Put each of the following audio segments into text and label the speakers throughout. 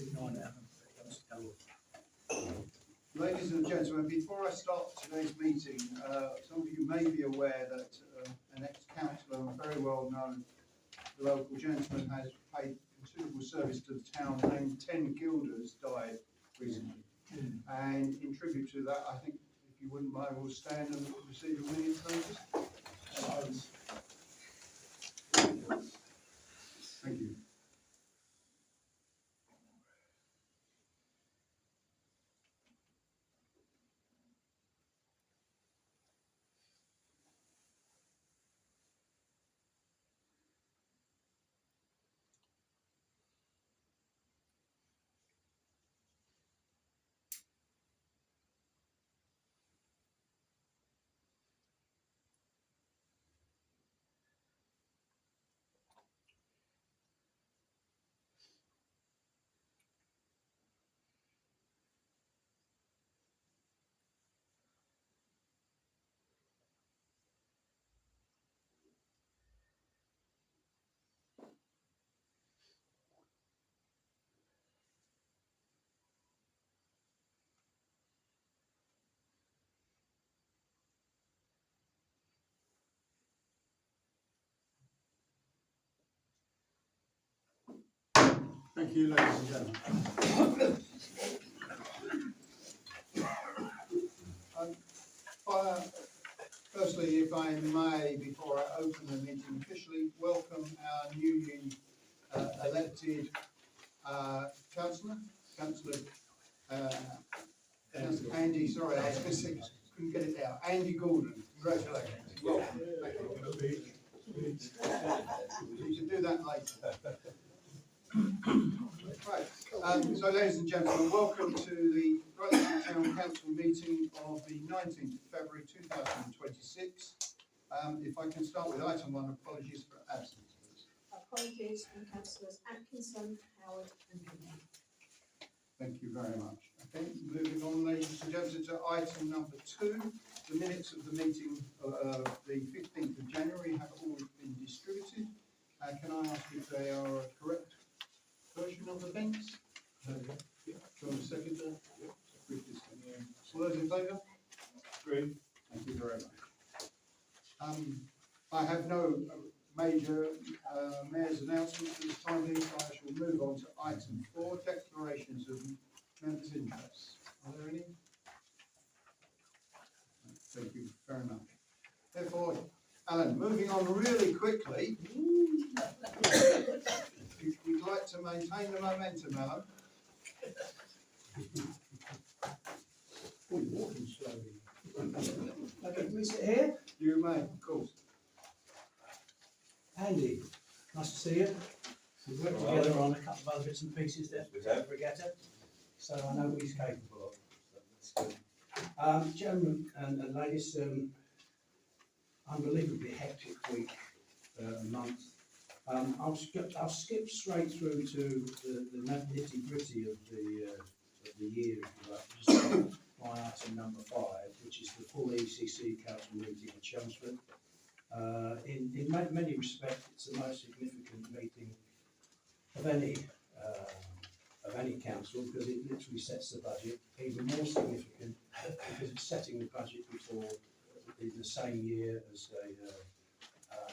Speaker 1: keep an eye on it.
Speaker 2: Ladies and gentlemen, before I start today's meeting, some of you may be aware that an ex-councillor and very well known local gentleman has paid considerable service to the town, named 10 Guilders, died recently. And in tribute to that, I think, if you wouldn't mind, we'll stand and receive a minute notice. Thank you. Thank you, ladies and gentlemen. Firstly, if I may, before I open the meeting officially, welcome our newly elected councillor, Andy. Sorry, I couldn't get it out. Andy Gordon. Congratulations. Welcome. Thank you. You can do that later. Right. So, ladies and gentlemen, welcome to the Brightlingsea Town Council meeting of the 19th of February 2026. If I can start with item 1, apologies for absence, please.
Speaker 3: Apologies from councillors Atkinson, Howard and Hinton.
Speaker 2: Thank you very much. Okay, moving on, ladies and gentlemen, to item number 2. The minutes of the meeting of the 15th of January have all been distributed. Can I ask if they are a correct version of events? John, second. All those in favour? Agreed. Thank you very much. I have no major mayor's announcements at this time, so I shall move on to item 4, declarations of members' interests. Are there any? Thank you very much. Therefore, Alan, moving on really quickly, we'd like to maintain the momentum, Alan.
Speaker 1: Oh, you're walking slowly. Okay, can we sit here?
Speaker 2: You may, of course.
Speaker 1: Andy, nice to see you. We've worked together on a couple of other bits and pieces there with Regatta, so I know what he's capable of. So that's good. Gentlemen and ladies, unbelievably hectic week, month. I'll skip straight through to the nitty gritty of the year, if you like. Just my item number 5, which is the full ECC council meeting at Chelmsford. In many respects, it's the most significant meeting of any council, because it literally sets the budget. Even more significant because it's setting the budget before the same year as an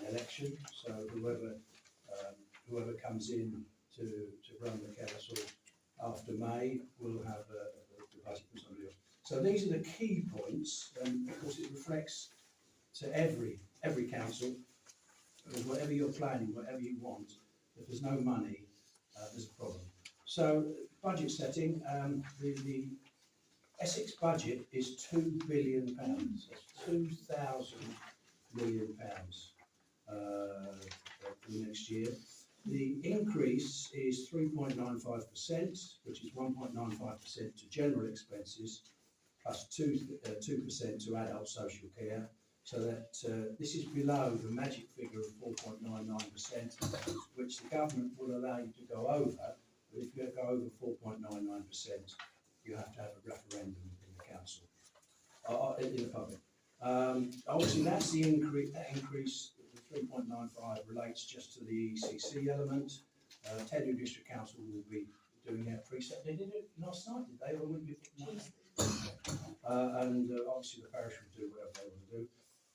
Speaker 1: election. So whoever comes in to run the council after May will have the budget from somebody else. So these are the key points, and of course it reflects to every council, whatever you're planning, whatever you want, if there's no money, there's a problem. So budget setting, the Essex budget is £2 billion, that's 2,000 million pounds for the next year. The increase is 3.95%, which is 1.95% to general expenses, plus 2% to adult social care. So that this is below the magic figure of 4.99%, which the government will allow you to go over. But if you go over 4.99%, you have to have a referendum in the council, in the public. Obviously, that's the increase. That increase, the 3.95, relates just to the ECC element. 10 new district council will be doing their precept. They did it last night, did they? Or would be no?
Speaker 3: Tuesday.
Speaker 1: Obviously the parish will do whatever they want to do.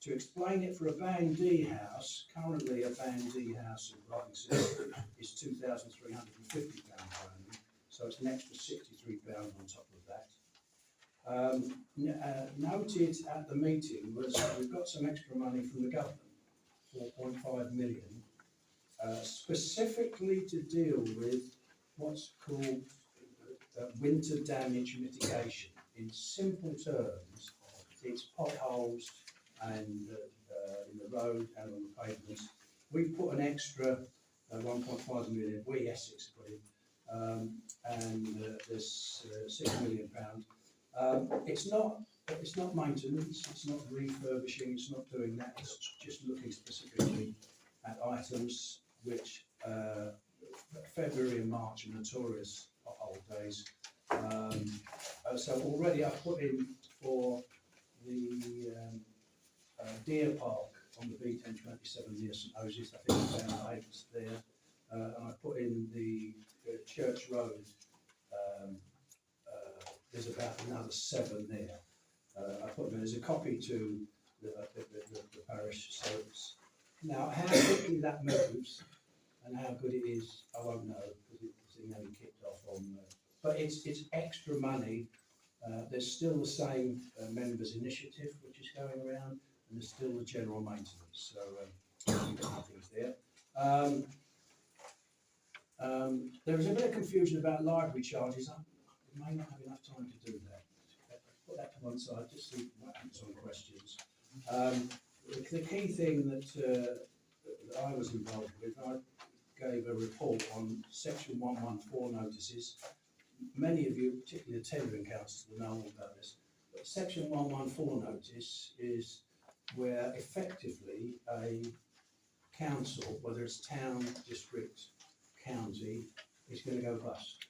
Speaker 1: To explain it, for a Band D house, currently a Band D house in Brightlingsea is £2,350 per annum, so it's an extra £63 on top of that. Noted at the meeting was we've got some extra money from the government, 4.5 million, specifically to deal with what's called winter damage mitigation. In simple terms, it's potholes and in the road and on the pavements. We put an extra 1.5 million, we Essex put in, and there's £6 million. It's not maintenance, it's not refurbishing, it's not doing that, it's just looking specifically at items which February and March are notorious pothole days. So already I put in for the Deer Park on the B1027 near St Osius, I think it's down at Apex there, and I put in the Church Road. There's about another 7 there. I put them, there's a copy to the parish, so it's, now how quickly that moves and how good it is, I won't know, because it's only kicked off on, but it's extra money. There's still the same members' initiative which is going around, and there's still the general maintenance, so things there. There was a bit of confusion about library charges. I may not have enough time to do that. Put that to one side, just see what happens on questions. The key thing that I was involved with, I gave a report on Section 114 notices. Many of you, particularly the tendering councils, will know all about this. But Section 114 notice is where effectively a council, whether it's town, district, county, is going to go bust.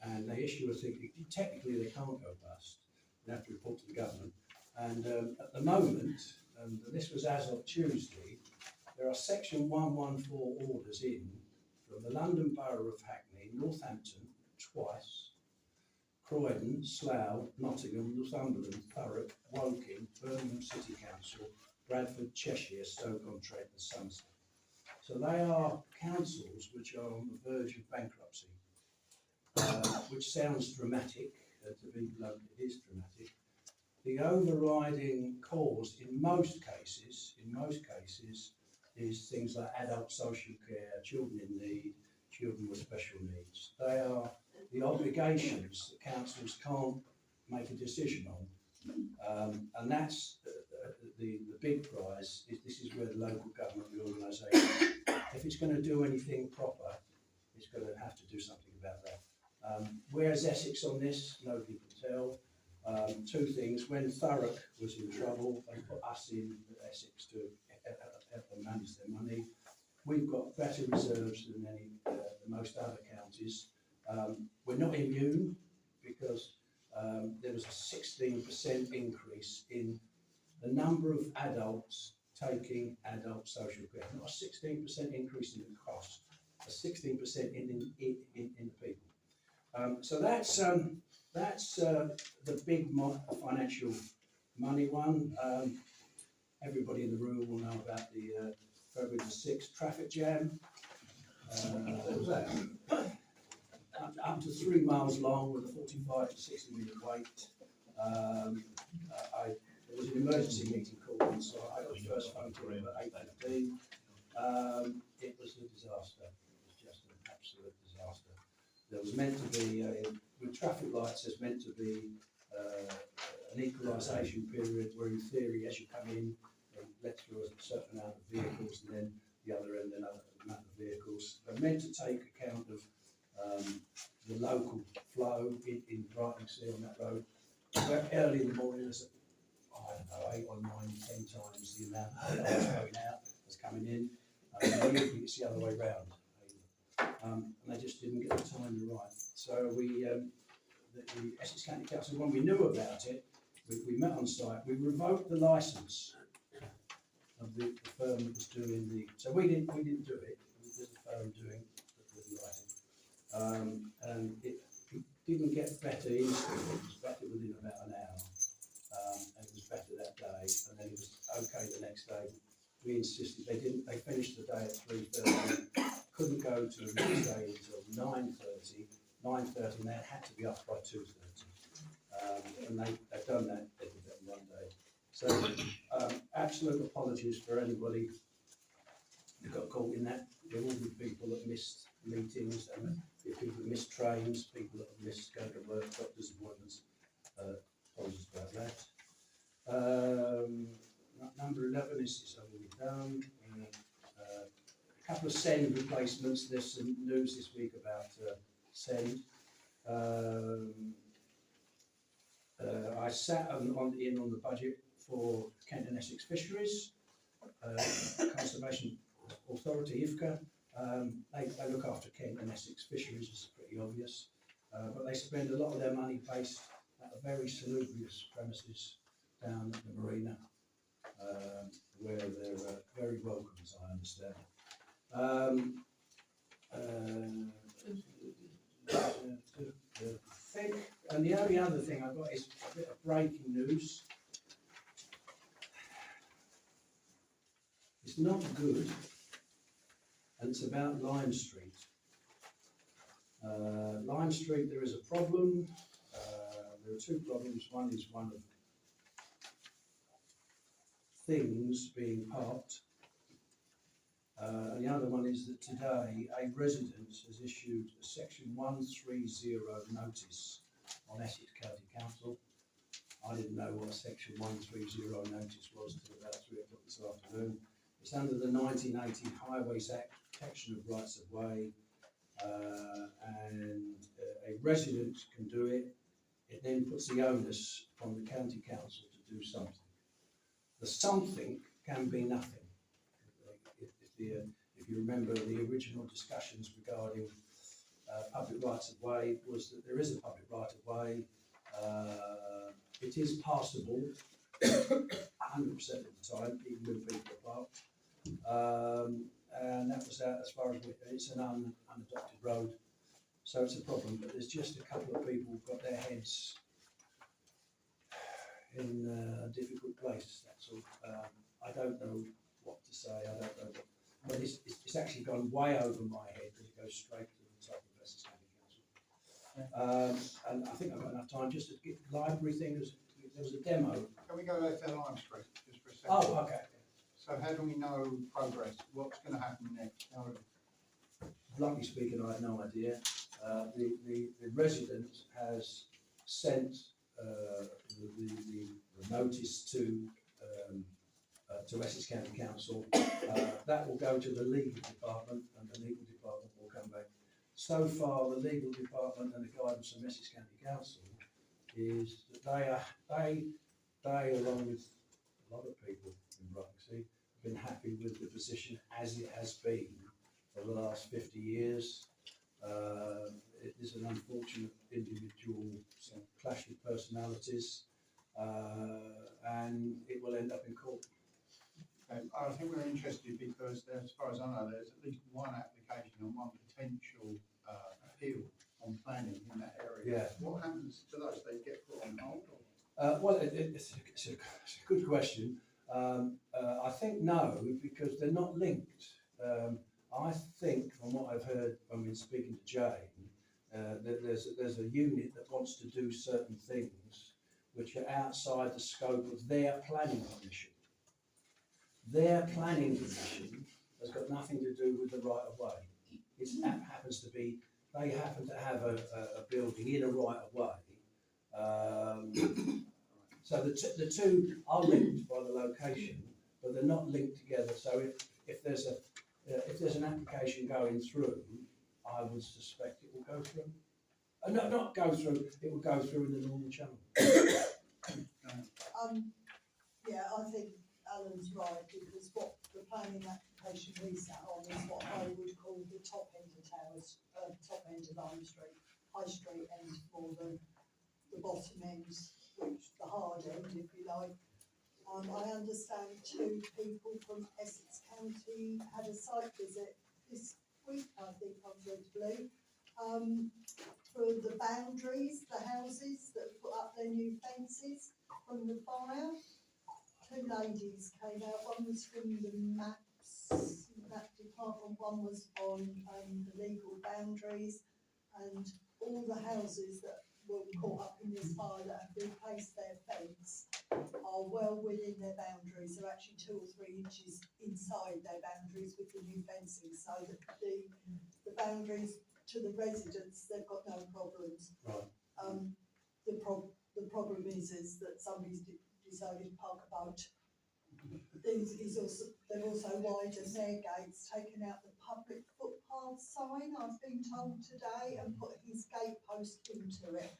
Speaker 1: And they issue a thing, technically they can't go bust, they have to report to the government. And at the moment, and this was as of Tuesday, there are Section 114 orders in from the London Borough of Hackney, Northampton, twice, Croydon, Slough, Nottingham, Northumberland, Thurrock, Woking, Birmingham City Council, Bradford, Cheshire, Stoke-on-Trent and Somerset. So they are councils which are on the verge of bankruptcy, which sounds dramatic, to be blunt, it is dramatic. The overriding cause in most cases, is things like adult social care, children in need, children with special needs. They are the obligations that councils can't make a decision on, and that's the big prize. This is where the local government reorganisation, if it's going to do anything proper, it's going to have to do something about that. Where's Essex on this? Nobody can tell. Two things: when Thurrock was in trouble, they put us in Essex to help them manage their money. We've got better reserves than most other counties. We're not immune because there was a 16% increase in the number of adults taking adult social care. Not a 16% increase in the cost, a 16% in the people. So that's the big financial money one. Everybody in the room will know about the February the 6th traffic jam. What was that? Up to 3 miles long with a 45 to 60 minute wait. There was an emergency meeting called, so I got the first phone call at 8:15. It was a disaster. It was just an absolute disaster. There was meant to be, with traffic lights, there's meant to be an equalisation period where in theory as you come in, they let through a certain amount of vehicles and then the other end another amount of vehicles. They're meant to take account of the local flow in Brightlingsea on that road. Very early in the morning, there's I don't know, 8 or 9, 10 times the amount of cars going out as coming in. Usually it's the other way round. And they just didn't get the timing right. So the Essex County Council, when we knew about it, we met on site, we revoked the licence of the firm that was doing the, so we didn't do it, there's a firm doing the lighting. And it didn't get better instantly, it was better within about an hour. And it was better that day, and then it was okay the next day. We insisted, they finished the day at 3:30, couldn't go to the next day until 9:30, and they had to be up by 2:30. And they've done that, they did that in one day. So, absolute apologies for anybody who got caught in that. There will be people that missed meetings, and people that missed trains, people that missed going to work, doctor's appointments. Apologies about that. Number 11 is already done. A couple of SEND replacements. There's some news this week about SEND. I sat on the budget for Kent and Essex Fisheries, Conservation Authority, IFCA. They look after Kent and Essex Fisheries, it's pretty obvious, but they spend a lot of their money based at a very salubrious premises down at the marina, where they're very welcome, as I understand. I think, and the only other thing I've got is a bit of breaking news. It's not good, and it's about Lime Street. Lime Street, there is a problem. There are two problems. One is one of things being parked, and the other one is that today a resident has issued a section 130 notice on Essex County Council. I didn't know what a section 130 notice was until about 3 o'clock this afternoon. It's under the 1980 Highways Act, Protection of Rights of Way, and a resident can do it. It then puts the onus on the county council to do something. The something can be nothing. If you remember the original discussions regarding public rights of way, was that there is a public right of way. It is passable 100% of the time, even with people apart. And that was as far as it's an unadopted road, so it's a problem. But there's just a couple of people who've got their heads in a difficult place. That's all. I don't know what to say. I don't know. But it's actually gone way over my head because it goes straight to the top of Essex County Council. And I think I've got enough time just to get the library thing. There was a demo.
Speaker 2: Can we go over to Lime Street just for a second?
Speaker 1: Oh, okay.
Speaker 2: So how do we know progress? What's going to happen next?
Speaker 1: Bluntly speaking, I have no idea. The resident has sent the notice to Essex County Council. That will go to the legal department, and the legal department will come back. So far, the legal department and the guidance from Essex County Council is that they along with a lot of people in Brunksea, have been happy with the position as it has been for the last 50 years. It is an unfortunate individual clash of personalities, and it will end up in court.
Speaker 2: I think we're interested because, as far as I know, there's at least one application and one potential appeal on planning in that area.
Speaker 1: Yeah.
Speaker 2: What happens to those? They get put on hold?
Speaker 1: Well, it's a good question. I think no, because they're not linked. I think, from what I've heard when we're speaking to Jane, that there's a unit that wants to do certain things which are outside the scope of their planning commission. Their planning commission has got nothing to do with the right of way. It happens to be, they happen to have a building in a right of way. So the two are linked by the location, but they're not linked together. So if there's an application going through, I would suspect it will go through. No, not go through. It will go through in the normal channel.
Speaker 4: Yeah, I think Alan's right, because what the planning application we sat on is what I would call the top end of towers, top end of Lime Street, High Street end for the bottom end, which the hard end, if you like. I understand 2 people from Essex County had a site visit this week, I think I'm going to believe, for the boundaries, the houses that have put up their new fences from the fire. Two ladies came out, one was from the map department, one was on the legal boundaries, and all the houses that were caught up in this fire that have replaced their fence are well within their boundaries. They're actually 2 or 3 inches inside their boundaries with the new fencing, so that the boundaries to the residents, they've got no problems.
Speaker 1: Right.
Speaker 4: The problem is that somebody's decided to park a boat. They've also widened their gates, taken out the public footpath sign, I've been told today, and put his gate post into it,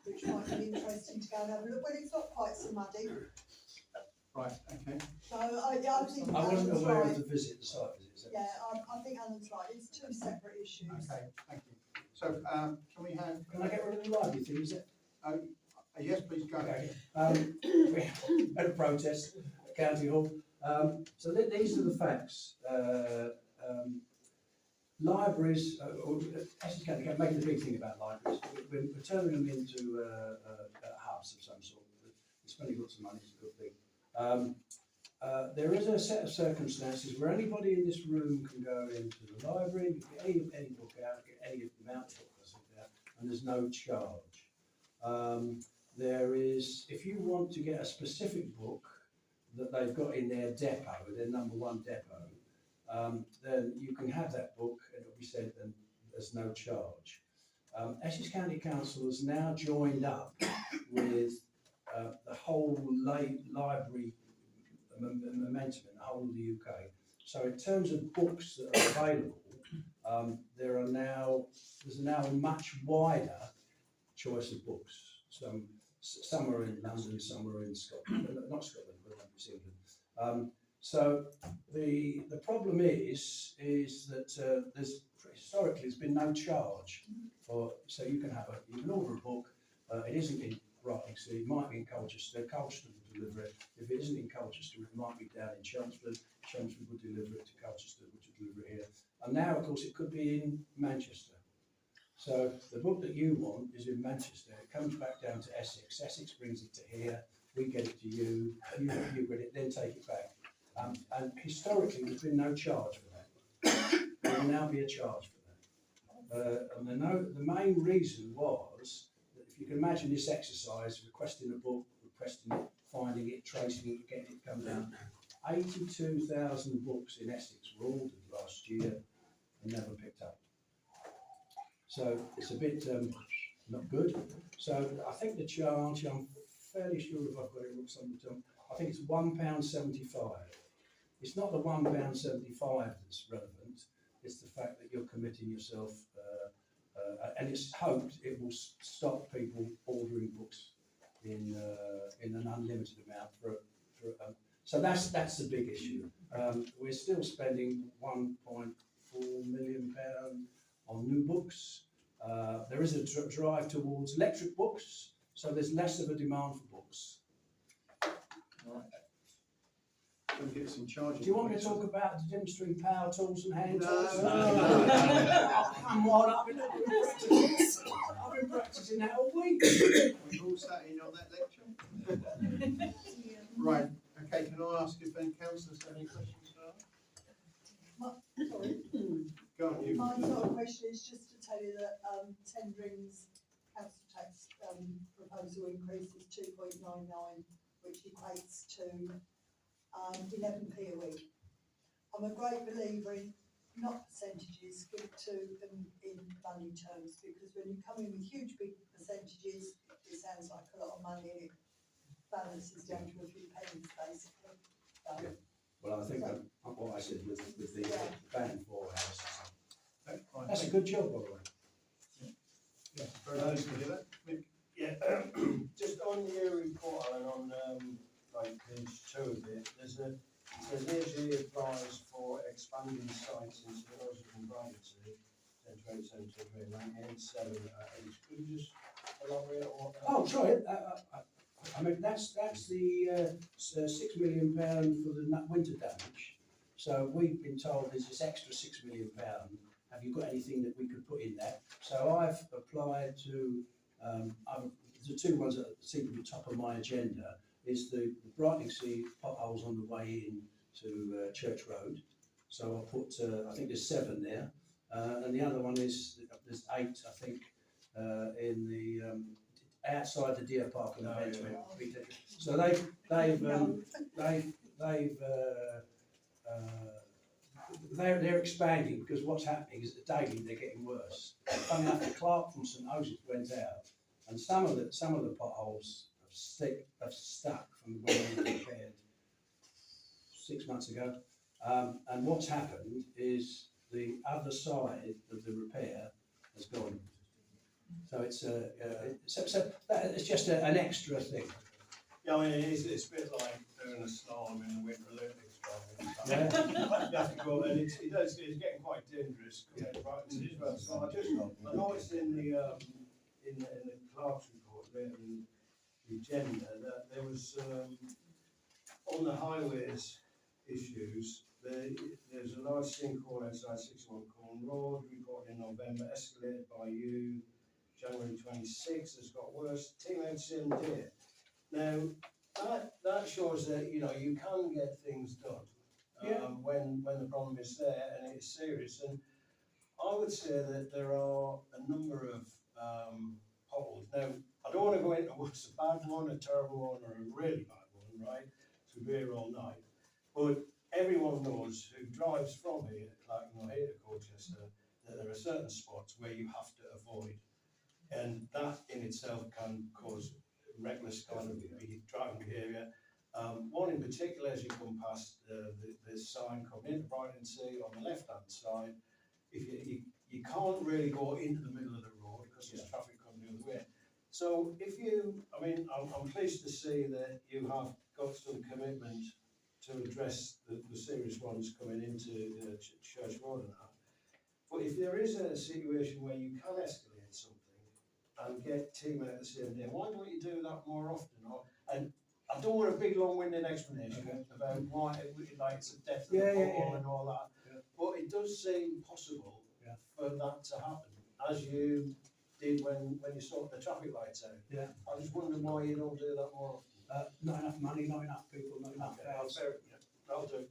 Speaker 4: which might be interesting to go and have a look, well, it's not quite so muddy.
Speaker 2: Right, okay.
Speaker 4: So I think
Speaker 1: I wasn't
Speaker 4: Alan's
Speaker 1: aware
Speaker 4: right.
Speaker 1: of the visit, the site visit. So.
Speaker 4: Yeah, I think Alan's right, it's 2 separate issues.
Speaker 2: Okay, thank you. So, can we have?
Speaker 1: Can I get rid of the library thing, is it?
Speaker 2: Yes, please go.
Speaker 1: Okay. We had a protest at County Hall. So these are the facts. Libraries, Essex County making a big thing about libraries. We're turning them into hubs of some sort. We're spending lots of money, it's a good thing. There is a set of circumstances where anybody in this room can go into the library, get any book out, get any amount of books out, and there's no charge. There is, if you want to get a specific book that they've got in their depot, their number 1 depot, then you can have that book and it'll be sent and there's no charge. Essex County Council has now joined up with the whole library momentum in the whole of the UK. So in terms of books that are available, there's now a much wider choice of books. Some are in London, some are in Scotland, not Scotland, but it's England. So the problem is that historically there's been no charge for, so you can order a book. It isn't in writing, so it might be in Colchester. Colchester will deliver it. If it isn't in Colchester, it might be down in Chelmsford. Chelmsford will deliver it to Colchester, which will deliver it here. And now, of course, it could be in Manchester. So the book that you want is in Manchester. It comes back down to Essex. Essex brings it to here. We get it to you. You get it, then take it back. And historically, there's been no charge for that. There will now be a charge for that. And the main reason was that if you can imagine this exercise, requesting a book, requesting it, finding it, tracing it, getting it come down. 82,000 books in Essex were ordered last year and never picked up. So it's a bit not good. So I think the charge, I'm fairly sure if I've got it written somewhere, I think it's £1.75. It's not the £1.75 that's relevant, it's the fact that you're committing yourself, and it's hoped it will stop people ordering books in an unlimited amount so that's the big issue. We're still spending £1.4 million on new books. There is a drive towards electric books, so there's less of a demand for books.
Speaker 2: Right. We'll get some charges.
Speaker 1: Do you want me to talk about demonstrating power tools and hand tools?
Speaker 2: No.
Speaker 1: Oh, come on, I've been practicing that all week.
Speaker 2: We've all sat in on that lecture. Right, okay, can I ask if any councillors have any questions for us?
Speaker 4: Sorry.
Speaker 2: Go on, you.
Speaker 4: My sort of question is just to tell you that Tendring's council tax proposal increase is 2.99, which equates to 11p a week. I'm a great believer in not percentages, give it to them in money terms, because when you come in with huge big percentages, it sounds like a lot of money and it balances down to a few pennies basically.
Speaker 1: Yeah. Well, I think what I said with the band for houses. That's a good job, by the way.
Speaker 2: Yeah, very nice to hear that. Mick?
Speaker 5: Yeah, just on the year report, Alan, on like page 2 of it, it says ESG applies for expanding sites into the logic and privacy, 1027, 8. Could you just elaborate on what that
Speaker 1: Oh, sorry. I mean, that's the £6 million for the winter damage. So we've been told there's this extra £6 million have you got anything that we could put in there? So I've applied to, the two ones that seem to be top of my agenda is the Brightlingsea potholes on the way in to Church Road. So I put, I think there's 7 there, and the other one is, there's 8, I think, in the, outside the deer park and the
Speaker 5: Oh,
Speaker 1: bench.
Speaker 5: yeah.
Speaker 1: So they're expanding because what's happening is that daily they're getting worse. Funny enough, the clerk from St Osyth went out, and some of the potholes have stuck from when they were repaired 6 months ago. And what's happened is the other side of the repair has gone. So it's it's just an extra thing.
Speaker 5: Yeah, I mean, it's a bit like doing a slalom in the Winter Olympics, probably.
Speaker 1: Yeah.
Speaker 5: You have to go, and it's getting quite dangerous, as well. So I noticed in the clerk's report there, in the agenda, that there was, on the highways issues, there's a large sinkhole outside 61 Corn Road, reported in November, escalated by you, January 26th, has got worse, team out same day. Now, that shows that, you know, you can get things done, when the problem is there and it's serious. And I would say that there are a number of potholes. Now, I don't want to go into what's a bad one, a terrible one, or a really bad one, right? So we're here all night. But everyone knows who drives from here to Clacton or here to Colchester that there are certain spots where you have to avoid. And that in itself can cause reckless kind of driving behaviour. One in particular, as you come past the sign coming into Brightlingsea on the left-hand side, if you can't really go into the middle of the road because there's traffic coming the other way. So if you, I mean, I'm pleased to see that you have got some commitment to address the serious ones coming into Church Road and that. But if there is a situation where you can escalate something and get team out the same day, why don't you do that more often? And I don't want a big long-winded explanation about why like it's a death of the ball and all that.
Speaker 1: Yeah.
Speaker 5: But it does seem possible for that to happen, as you did when you sorted the traffic lights out.
Speaker 1: Yeah.
Speaker 5: I just wonder why you don't do that more often.
Speaker 1: Not enough money, not enough people, not enough crowds.
Speaker 5: I'll do.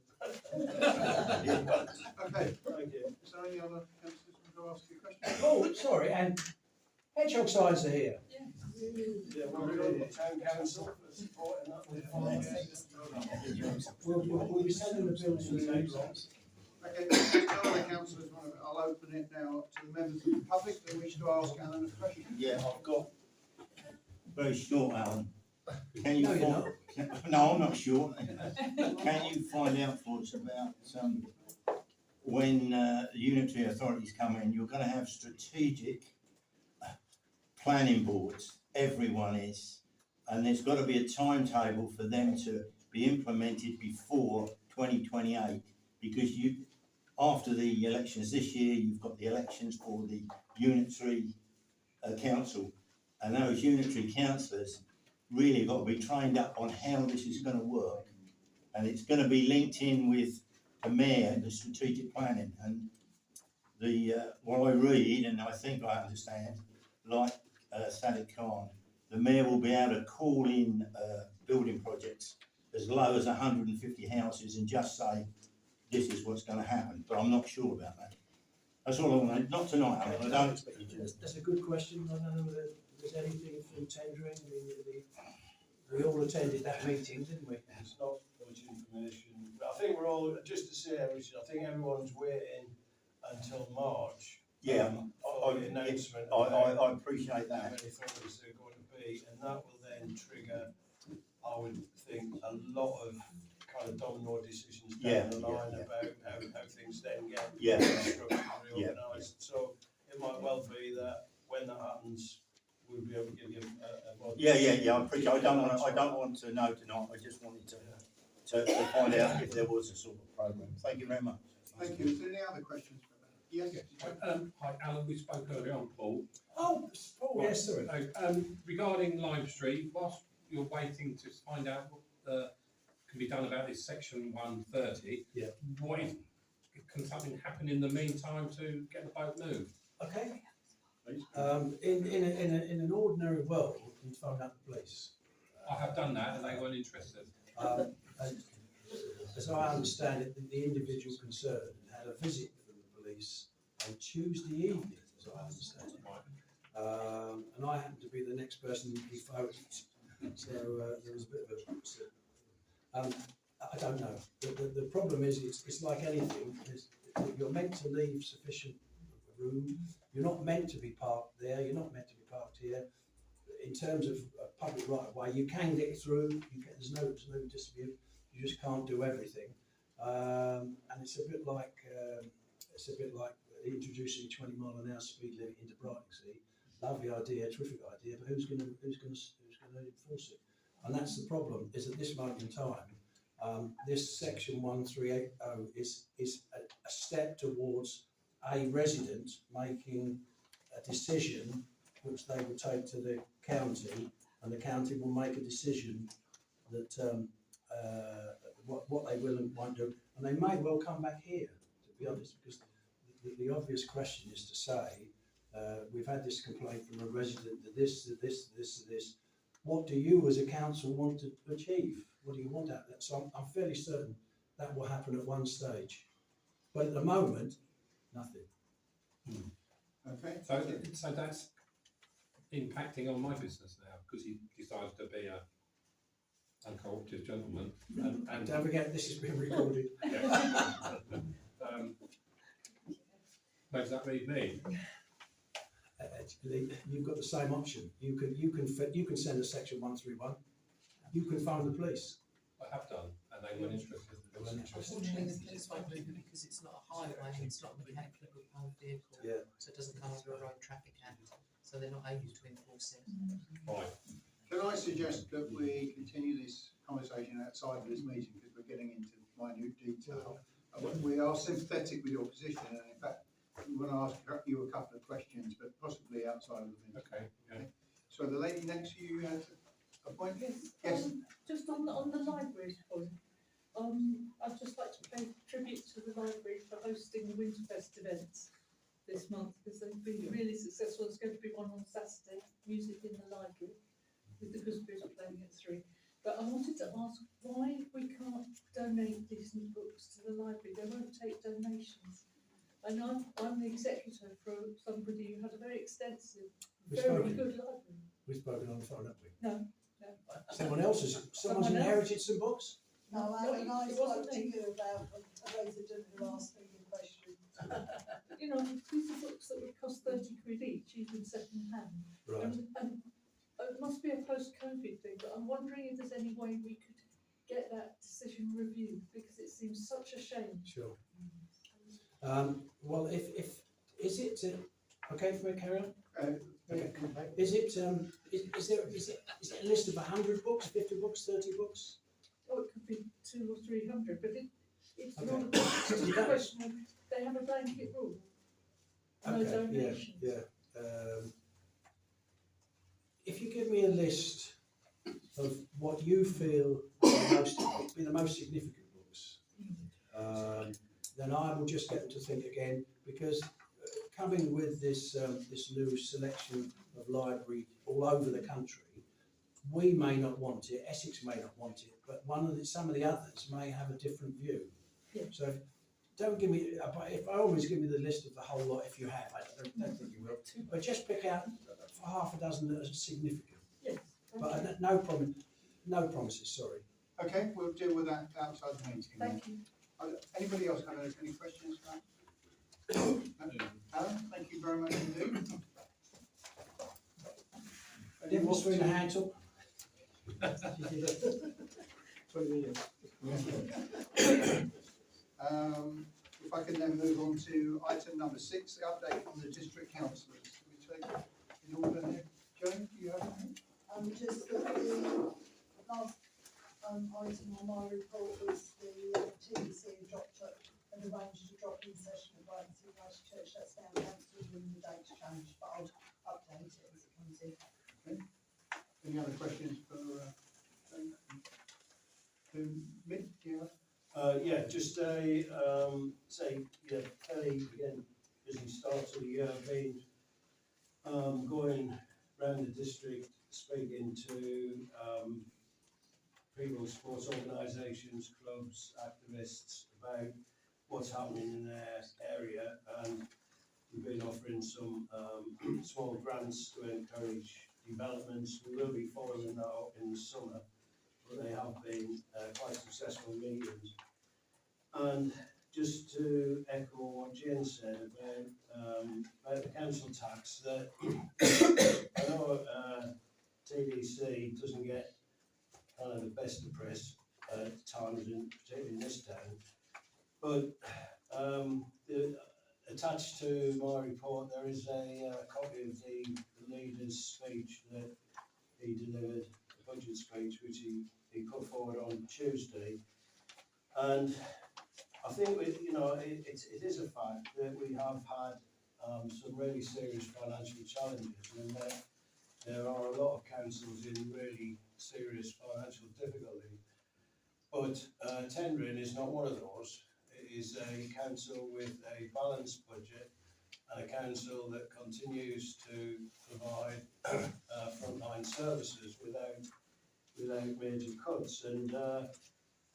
Speaker 2: Okay,
Speaker 5: Thank you.
Speaker 2: is there any other councillors who want to ask you a question?
Speaker 1: Oh, sorry, and hedgehog signs are here.
Speaker 5: Yeah, well, the town council for supporting that.
Speaker 1: We'll be sending the bill to the next.
Speaker 2: Okay, if no other councillors want to, I'll open it now to the members of the public that wish to ask Alan a question.
Speaker 6: Yeah, I've got very short, Alan. Can you
Speaker 1: No, you're not.
Speaker 6: No, I'm not sure. Can you find out for us about when unitary authorities come in, you're going to have strategic planning boards. Everyone is, and there's got to be a timetable for them to be implemented before 2028, because after the elections this year, you've got the elections for the unitary council, and those unitary councillors really got to be trained up on how this is going to work, and it's going to be linked in with the mayor and the strategic planning. And what I read, and I think I understand, like Sadiq Khan, the mayor will be able to call in building projects as low as 150 houses and just say, this is what's going to happen, but I'm not sure about that. That's all I want. Not tonight, Alan. I don't expect you to.
Speaker 1: That's a good question. I don't know whether there's anything from tendering. We all attended that meeting, didn't we?
Speaker 5: It's not much information, but I think we're all, just to say, Richard, I think everyone's waiting until March.
Speaker 6: Yeah,
Speaker 5: On the announcement.
Speaker 6: I appreciate
Speaker 5: How
Speaker 6: that.
Speaker 5: many authorities there are going to be, and that will then trigger, I would think, a lot of kind of domino decisions down the line about how things then get structured and reorganised. So it might well be that when that happens, we'll be able to give you a more.
Speaker 6: I appreciate. I don't want to know tonight. I just wanted to find out if there was a sort of programme. Thank you very much.
Speaker 2: Thank you. Is there any other questions? Yes.
Speaker 7: Hi, Alan, we spoke earlier on, Paul.
Speaker 1: Oh, yes, sorry.
Speaker 7: Regarding Lime Street, whilst you're waiting to find out what can be done about this section 130,
Speaker 1: Yeah.
Speaker 7: what is can something happen in the meantime to get the boat moved?
Speaker 1: Okay. In an ordinary world, you'd phone up the police.
Speaker 7: I have done that and they weren't interested.
Speaker 1: And as I understand it, the individual concerned had a visit from the police on Tuesday evening, as I understand it. And I happened to be the next person he phoned, so there was a bit of a. I don't know. The problem is, it's like anything. You're meant to leave sufficient room. You're not meant to be parked there. You're not meant to be parked here. In terms of public right of way, you can get through. There's no dispute. You just can't do everything. And it's a bit like introducing 20 mile an hour speed limit into Brightsea. Lovely idea, terrific idea, but who's going to enforce it? And that's the problem. Is at this moment in time, this section 1380 is a step towards a resident making a decision which they will take to the county, and the county will make a decision that what they will and won't do, and they may well come back here, to be honest, because the obvious question is to say, we've had this complaint from a resident that this. What do you as a council want to achieve? What do you want out of that? So I'm fairly certain that will happen at one stage, but at the moment, nothing.
Speaker 2: Okay.
Speaker 7: So that's impacting on my business now because he decided to be a uncooperative gentleman.
Speaker 1: And don't forget, this is being recorded.
Speaker 7: Where does that leave me?
Speaker 1: You've got the same option. You can send a section 131. You can phone the police.
Speaker 7: I have done, and they weren't interested.
Speaker 8: Unfortunately, the police won't move it because it's not a highway, it's not a mechanically powered vehicle.
Speaker 1: Yeah.
Speaker 8: So it doesn't come under a road traffic act, so they're not able to enforce it.
Speaker 7: Right.
Speaker 2: Can I suggest that we continue this conversation outside of this meeting because we're getting into minute detail? We are sympathetic with your position, and in fact, we want to ask you a couple of questions, but possibly outside of the meeting.
Speaker 7: Okay. Yeah.
Speaker 2: So the lady next to you has a point?
Speaker 9: Yes,
Speaker 2: Yes.
Speaker 9: just on the library point, I'd just like to pay tribute to the library for hosting the Winterfest events this month, because they've been really successful. There's going to be one on Saturday, music in the library, with the Gooseberries playing at 3. But I wanted to ask why we can't donate decent books to the library. They won't take donations. And I'm the executor for somebody who had a very extensive, very good library.
Speaker 1: We've spoken on the phone, haven't we?
Speaker 9: No.
Speaker 1: Someone's
Speaker 9: Someone else.
Speaker 1: inherited some books?
Speaker 4: No,
Speaker 9: No,
Speaker 4: Alan, I
Speaker 9: it
Speaker 4: spoke
Speaker 9: wasn't
Speaker 4: to
Speaker 9: me.
Speaker 4: you about a resident who asked me the question.
Speaker 9: You know, these are books that would cost 30 quid each, even second hand.
Speaker 1: Right.
Speaker 9: And it must be a post-COVID thing, but I'm wondering if there's any way we could get that decision reviewed, because it seems such a shame.
Speaker 1: Sure. Well, if is it okay for me to carry on? Okay. Is it is it a list of 100 books, 50 books, 30 books?
Speaker 9: Oh, it could be 200 or 300, but it's
Speaker 1: Okay.
Speaker 9: not it's a question of, they have a blanket rule. No
Speaker 1: Okay,
Speaker 9: donations.
Speaker 1: yeah. If you give me a list of what you feel be the most significant books, then I will just get them to think again, because coming with this this new selection of library all over the country, we may not want it, Essex may not want it, but some of the others may have a different view.
Speaker 9: Yeah.
Speaker 1: So don't give me, if I always give me the list of the whole lot, if you have, I don't think you will, but just pick out half a dozen that are significant.
Speaker 9: Yes.
Speaker 1: But no promises, sorry.
Speaker 2: Okay, we'll deal with that outside the meeting.
Speaker 9: Thank you.
Speaker 2: Anybody else have any questions? No? Alan, thank you very much indeed.
Speaker 1: Difference between a hand up. 20 minutes.
Speaker 2: If I can then move on to item number 6, the update on the district councillors. Can we take it in order here? Joan, do you have anything?
Speaker 4: Just that the last item on my report was the TDC had arranged to drop in session at Brightsea United Church. That's now cancelled and the date's changed, but I'll update it as it comes in.
Speaker 2: Any other questions for Mick? Yeah.
Speaker 5: Yeah, just a say going round the district, speaking to people, sports organisations, clubs, activists about what's happening in their area, and we've been offering some small grants to encourage developments. We will be following that up in the summer, but they have been quite successful meetings. And just to echo what Jane said about the council tax, that I know TDC doesn't get kind of the best of press at times, particularly in this town, but attached to my report there is a copy of the leader's speech that he delivered, the budget speech which he put forward on Tuesday. And I think it is a fact that we have had some really serious financial challenges, and that there are a lot of councils in really serious financial difficulty. But Tenrin is not one of those. It is a council with a balanced budget, and a council that continues to provide frontline services without major cuts. And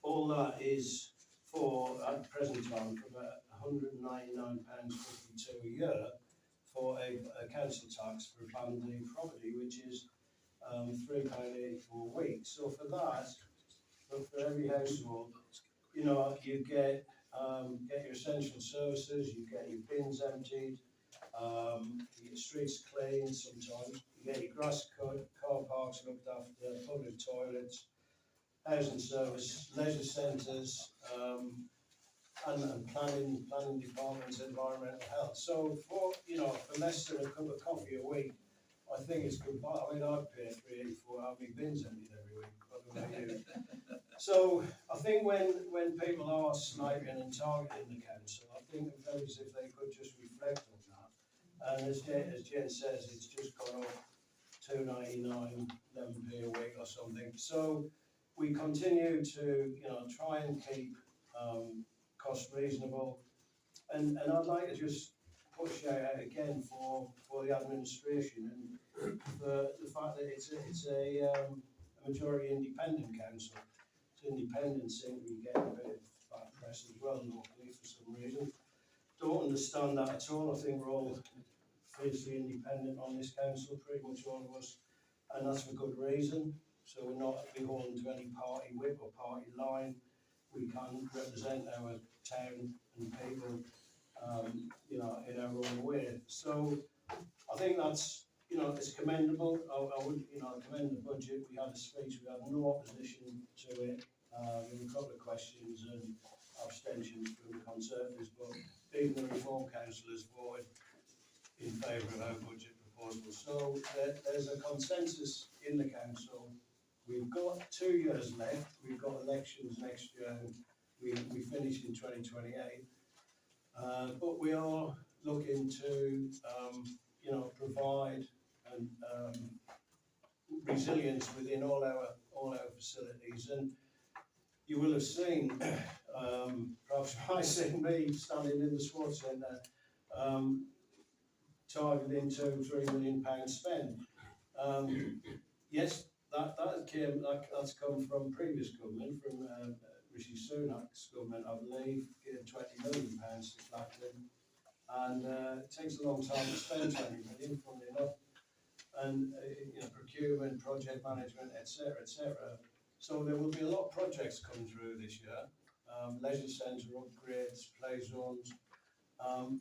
Speaker 5: all that is for, at the present time, for about £199.52 a year for a council tax for a Band D property, which is £3.84 a week. So for that, for every household, you get your essential services, you get your bins emptied, you get your streets cleaned sometimes, you get your grass cut, car parks looked after, public toilets, housing service, leisure centres, and planning departments, environmental health. So for less than a cup of coffee a week, I think it's good. I mean, I pay £3.84 to have my bins emptied every week. I don't know about you. So I think when people are sniping and targeting the council, I think it's very as if they could just reflect on that. And as Jen says, it's just gone up £2.99, 11p a week or something. So we continue to try and keep costs reasonable, and I'd like to just put a shout out again for the administration and for the fact that it's a majority independent council. It's independent seem to be getting a bit of bad press as well locally for some reason. Don't understand that at all. I think we're all fiercely independent on this council, pretty much all of us, and that's for good reason. So we're not beholden to any party whip or party line. We can represent our town and people, in our own way. So I think that's, it's commendable. I would, commend the budget. We had a speech. We had no opposition to it. There were a couple of questions and abstentions from the Conservatives, but even the Reform councillors voted in favour of our budget proposal. So there's a consensus in the council. We've got 2 years left. We've got elections next year. We finish in 2028. But we are looking to, provide resilience within all our facilities. And you will have seen, perhaps I seen me standing in the sports centre, targeting £2-3 million spend. Yes. That's come from previous government, from Rishi Sunak's government, I believe, gave £20 million to Clacton, and it takes a long time to spend 20 million, funnily enough, and procurement, project management, etc., etc. So there will be a lot of projects coming through this year, leisure centre upgrades, play zones,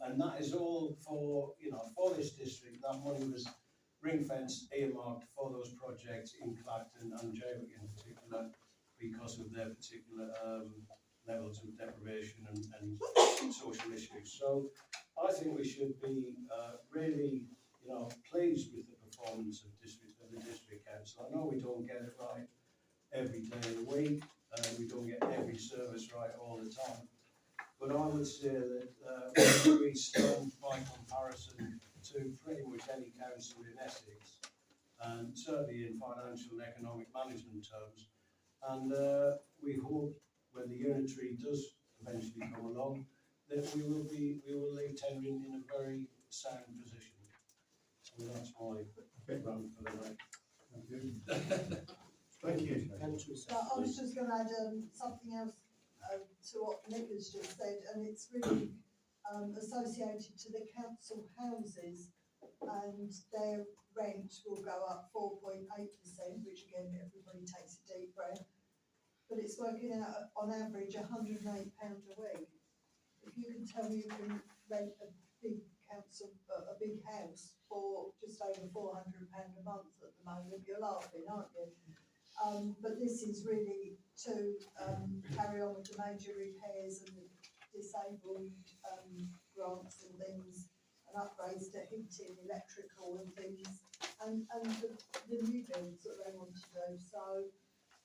Speaker 5: and that is all for this district. That money was ring-fenced, earmarked for those projects in Clacton and Jaywick in particular, because of their particular levels of deprivation and social issues. So I think we should be really, pleased with the performance of the district council. I know we don't get it right every day of the week, we don't get every service right all the time, but I would say that we stand by comparison to pretty much any council in Essex, and certainly in financial and economic management terms. And we hope when the unitary does eventually come along, that we will leave Tenrin in a very sound position. And that's my run for the night.
Speaker 2: Thank you. Thank you.
Speaker 4: But I was just gonna add, something else, to what Nick has just said, and it's really, associated to the council houses, and their rent will go up 4.8%, which again, everybody takes a deep breath. But it's working out on average £108 a week. If you can tell me you can rent a big council, a big house for just over £400 a month at the moment, you're laughing, aren't you? But this is really to carry on with the major repairs and the disabled grants and things, and upgrades to heating, electrical and things, and the new builds that they want to do. So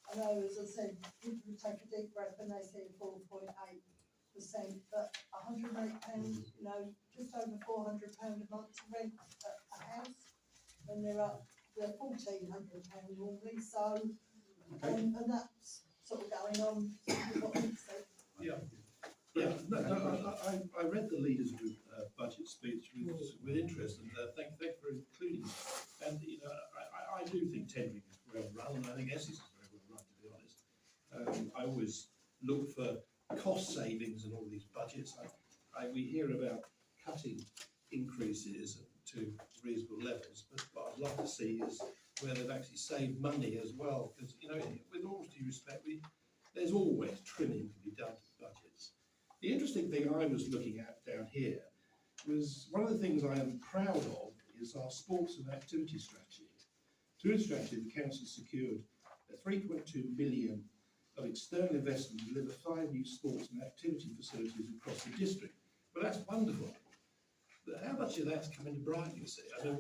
Speaker 4: I know, as I said, people take a deep breath when they see 4.8%, but £108, you know, just over £400 a month to rent a house, when they're £1,400 normally, so, and that's sort of going on with what Nick said.
Speaker 10: Yeah, no, I read the leader's group budget speech with interest, and thank you for including it. And, you know, I do think tendering is well run, and I think Essex is very well run, to be honest. I always look for cost savings in all these budgets. We hear about cutting increases to reasonable levels, but what I'd love to see is where they've actually saved money as well, because, you know, with all due respect, there's always trimming to be done to budgets. The interesting thing I was looking at down here was one of the things I am proud of is our sports and activity strategy. Through the strategy, the council secured 3.2 million of external investment to deliver 5 new sports and activity facilities across the district. Well, that's wonderful. But how much of that's coming to Brighton, you see? I mean,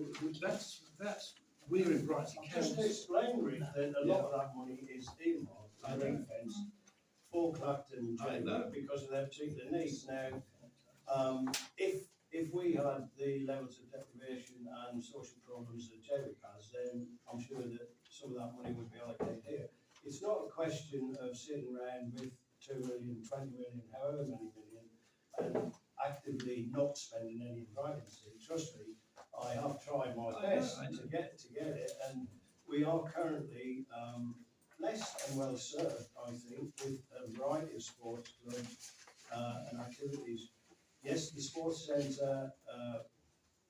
Speaker 10: we're in Brighton
Speaker 5: Just to
Speaker 10: Council.
Speaker 5: explain, Rick, that a lot of that money is earmarked
Speaker 10: I
Speaker 5: for
Speaker 10: know.
Speaker 5: ring fence for Clacton
Speaker 10: I know.
Speaker 5: because of their particular needs. Now, if we had the levels of deprivation and social problems that Jerry has, then I'm sure that some of that money would be allocated here. It's not a question of sitting around with 2 million, 20 million, however many million, and actively not spending any in Brighton. Trust me, I have tried my best to get it, and we are currently less than well served, I think, with a variety of sports clubs and activities. Yes, the sports centre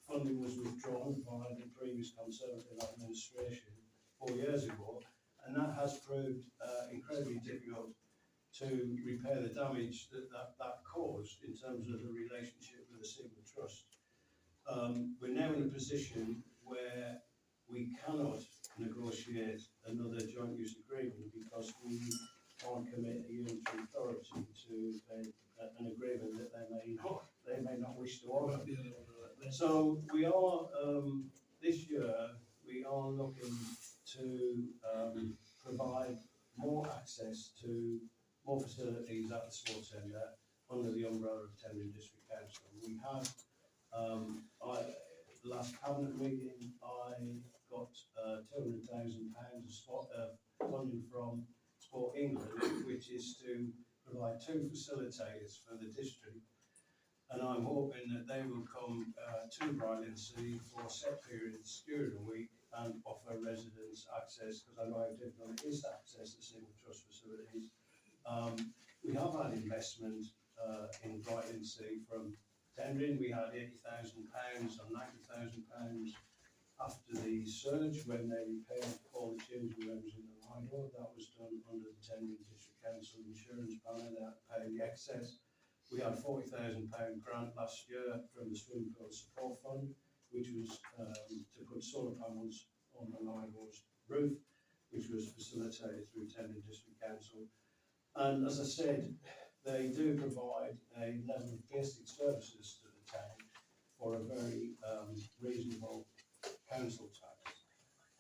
Speaker 5: funding was withdrawn by the previous Conservative administration 4 years ago, and that has proved incredibly difficult to repair the damage that caused in terms of the relationship with the Sigma Trust. We're now in a position where we cannot negotiate another joint use agreement because we can't commit a unitary authority to an agreement that they may not wish to honour. So we are, this year, we are looking to provide more access to more facilities at the sports centre under the umbrella of Tendring District Council. We have, the last cabinet meeting, I got £200,000 of funding from Sport England, which is to provide 2 facilitators for the district. And I'm hoping that they will come to Brightlingsea for set periods during the week and offer residents access, because I know how difficult it is to access the Sigma Trust facilities. We have had investment in Brightlingsea from tendering. We had £80,000 and £90,000 after the surge when they repaired all the changing rooms in the line road. That was done under the Tendring District Council insurance panel that paid the excess. We had £40,000 grant last year from the Swimming Pool Support Fund, which was to put solar panels on the line roof, which was facilitated through Tendring District Council. And as I said, they do provide a level of basic services to the town for a very reasonable council tax.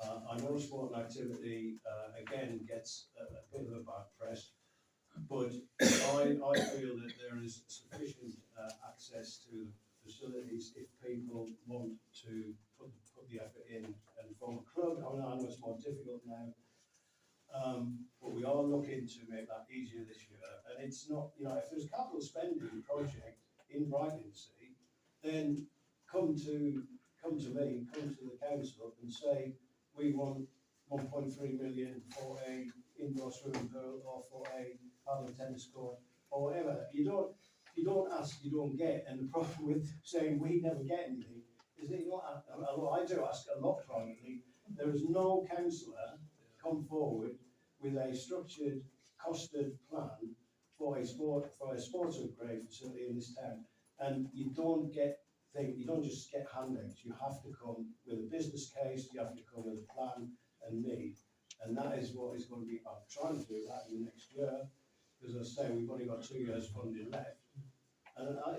Speaker 5: I know sport and activity, again, gets a bit of a bad press, but I feel that there is sufficient access to the facilities if people want to put the effort in and form a club. I know it's more difficult now, but we are looking to make that easier this year. And it's not, you know, if there's a capital spending project in Brightlingsea, then come to come to me, come to the council and say, we want 1.3 million for a indoor swimming pool or for a paddle tennis court or whatever. You don't ask, you don't get. And the problem with saying we never get anything is that you don't ask, although I do ask a lot privately, there is no councillor come forward with a structured, costed plan for a sports upgrade facility in this town. And you don't just get handouts, you have to come with a business case, you have to come with a plan and need. And that is what is going to be, I'm trying to do that in the next year, because as I say, we've only got 2 years funding left. And I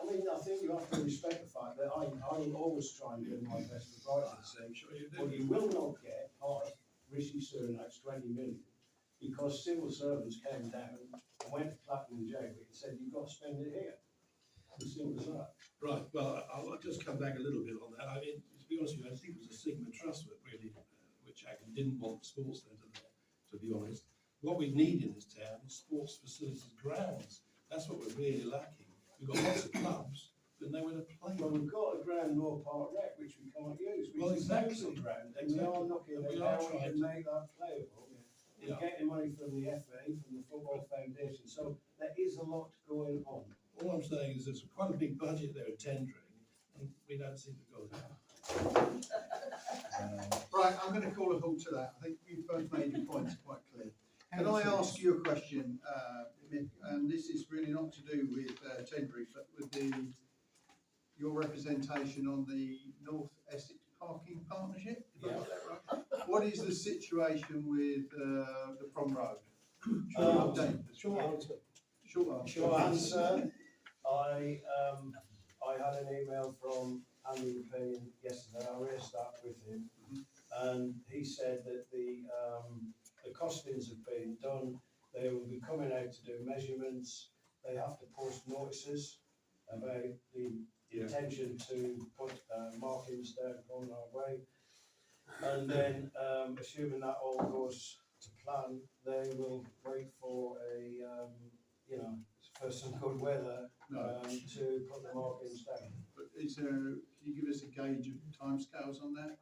Speaker 5: think you have to respect the fact that I always try and do my best to Brighton,
Speaker 10: I'm sure you do.
Speaker 5: but you will not get part of Rishi Sunak's 20 million, because civil servants came down and went to Clapham and Jaywick and said, you've got to spend it here. As simple as that.
Speaker 10: Right, well, I'll just come back a little bit on that. I mean, to be honest with you, I think it was a Sigma Trust that really, which actually didn't want the sports centre there, to be honest. What we need in this town is sports facilities, grounds. That's what we're really lacking. We've got lots of clubs, but nowhere to play.
Speaker 5: Well, we've got a ground, North Park Rec, which we can't use,
Speaker 10: Well,
Speaker 5: which is
Speaker 10: exactly.
Speaker 5: excellent ground, and we
Speaker 10: Exactly.
Speaker 5: are looking
Speaker 10: And we
Speaker 5: at
Speaker 10: are
Speaker 5: how we
Speaker 10: trying
Speaker 5: can
Speaker 10: to-
Speaker 5: make that playable. We're
Speaker 10: Yeah.
Speaker 5: getting money from the FA, from the Football Foundation, so there is a lot going on.
Speaker 10: All I'm saying is there's quite a big budget there in tendering, and we don't seem to go there.
Speaker 2: Right, I'm going to call a halt to that. I think you've both made your points quite clear. Can I ask you a question, Mick? And this is really not to do with tendering, but with your representation on the North Essex Parking Partnership. Have I got that right? What is the situation with the Prom Road? Update.
Speaker 5: Short answer.
Speaker 2: Short answer.
Speaker 5: Short answer, I had an email from Andy Payne yesterday, I raised that with him, and he said that the costings have been done, they will be coming out to do measurements, they have to post notices about the intention to put markings down on our way, and then, assuming that all goes to plan, they will wait for for some good weather
Speaker 2: No.
Speaker 5: to put the markings down.
Speaker 2: But can you give us a gauge of timescales on that?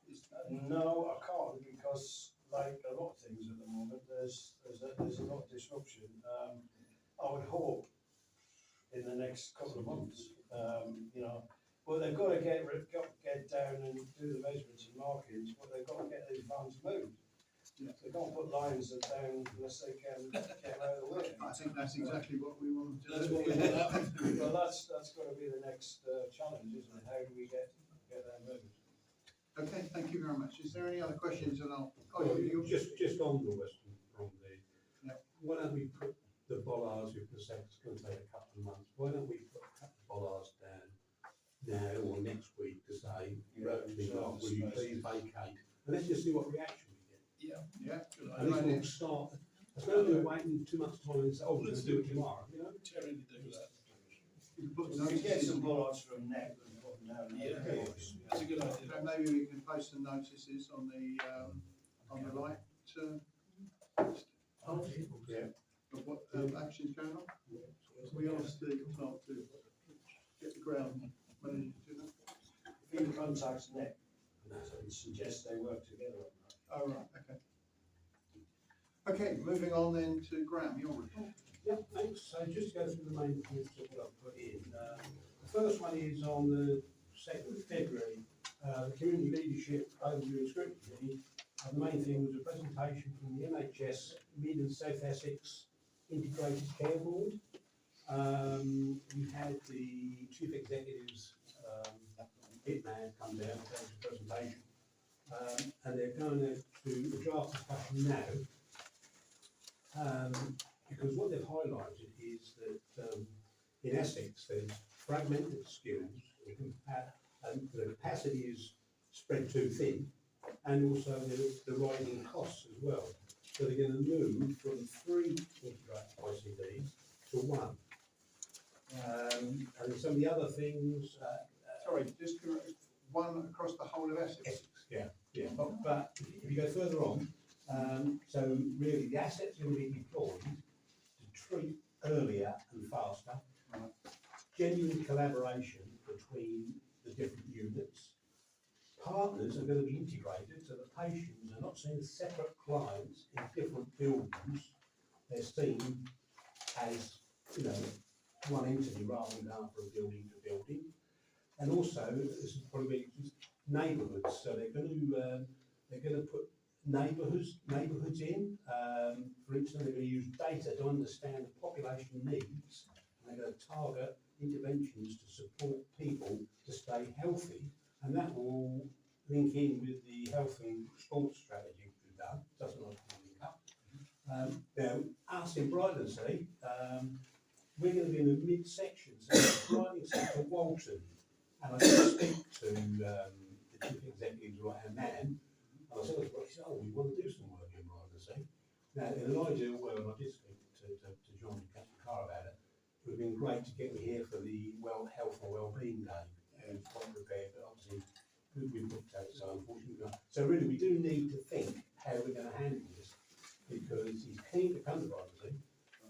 Speaker 5: No, I can't, because like a lot of things at the moment, there's a lot of disruption. I would hope in the next couple of months, but they've got to get down and do the measurements and markings, but they've got to get these vans moved.
Speaker 2: Yeah.
Speaker 5: They can't put lines down unless they can get them out of the way.
Speaker 2: I think that's exactly what we want to do.
Speaker 10: That's what we want to happen.
Speaker 5: Well, that's got to be the next challenge, isn't it? How do we get them moved?
Speaker 2: Okay, thank you very much. Is there any other questions? And
Speaker 11: Just on the Western Prom Day.
Speaker 2: Yeah.
Speaker 11: Why don't we put the bollards, with the sec's going to take a couple of months, why don't we put the bollards down now or next week to say, will you please vacate? And let's just see what reaction we get.
Speaker 2: Yeah.
Speaker 11: And this will start, it's no good waiting 2 months' time and say, oh, we're going to do it tomorrow, you know?
Speaker 10: Terry to do that.
Speaker 5: We get some bollards from NEC and put them down.
Speaker 10: Yeah, that's a good idea.
Speaker 2: So maybe we can post some notices on the light,
Speaker 11: Yeah.
Speaker 2: of what action's going on. We asked the clerk to get the ground manager to do that.
Speaker 5: If he contacts NEC and suggests they work together on that.
Speaker 2: Oh, right, okay. Okay, moving on then to Graham, your report.
Speaker 11: Yeah, thanks. So just to go through the main points of what I've put in. The first one is on the 2nd of February, the community leadership overview and scrutiny. The main thing was a presentation from the NHS Mid and South Essex Integrated Care Board. We had the chief executive's hitman come down and give a presentation. And they're going to a draft discussion now. Because what they've highlighted is that in Essex there's fragmented skills and the capacity is spread too thin, and also the rising costs as well. So they're going to move from 3 integrated ICDs to 1. And some of the other things.
Speaker 2: Sorry, just one across the whole of Essex.
Speaker 11: Yeah. But if you go further on, so really the assets are going to be deployed to treat earlier and faster. Genuine collaboration between the different units, concentrated, so the patients are not seeing separate clients in different buildings. They're seen as, you know, one entity rather than going from building to building. And also, this is probably neighbourhoods, so they're going to put neighbourhoods in. For instance, they're going to use data to understand the population needs, and they're going to target interventions to support people to stay healthy, and that will link in with the health and sports strategy we've done. Doesn't like to link up. Now, us in Brightonsea, we're going to be in the mid-section, so Brighton to Walton, and I did speak to the chief executive's right-hand man, and I said, oh, we want to do some work in Brightonsea. Now, in an ideal world, and I did speak to John and Councillor Carr about it, it would have been great to get me here for the Health and Wellbeing Day, and quite prepared, but obviously we booked out, so unfortunately not. So really, we do need to think how we're going to handle this, because he's keen to come to Brightonsea,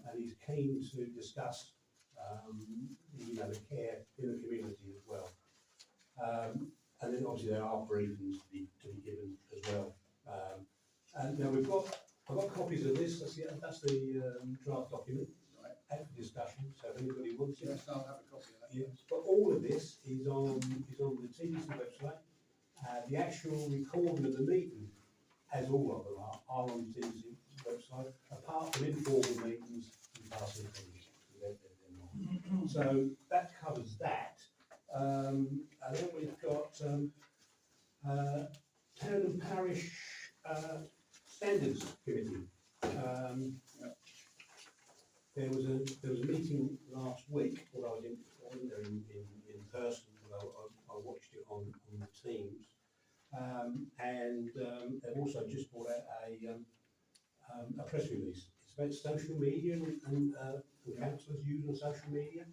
Speaker 11: and he's keen to discuss, you know, the care in the community as well. And then obviously there are briefings to be given as well. And now I've got copies of this. That's the draft document. Out for discussion, so if anybody wants it.
Speaker 2: Yes, I'll have a copy of that.
Speaker 11: Yes, but all of this is on the TDC website. The actual recording of the meeting, as all of them are on the TDC website, apart from informal meetings and passing things. So that covers that. And then we've got town and parish standards committee. There was a meeting last week, although I wasn't there in person, but I watched it on the Teams. And they've also just brought out a press release. It's about social media and councillors using social media.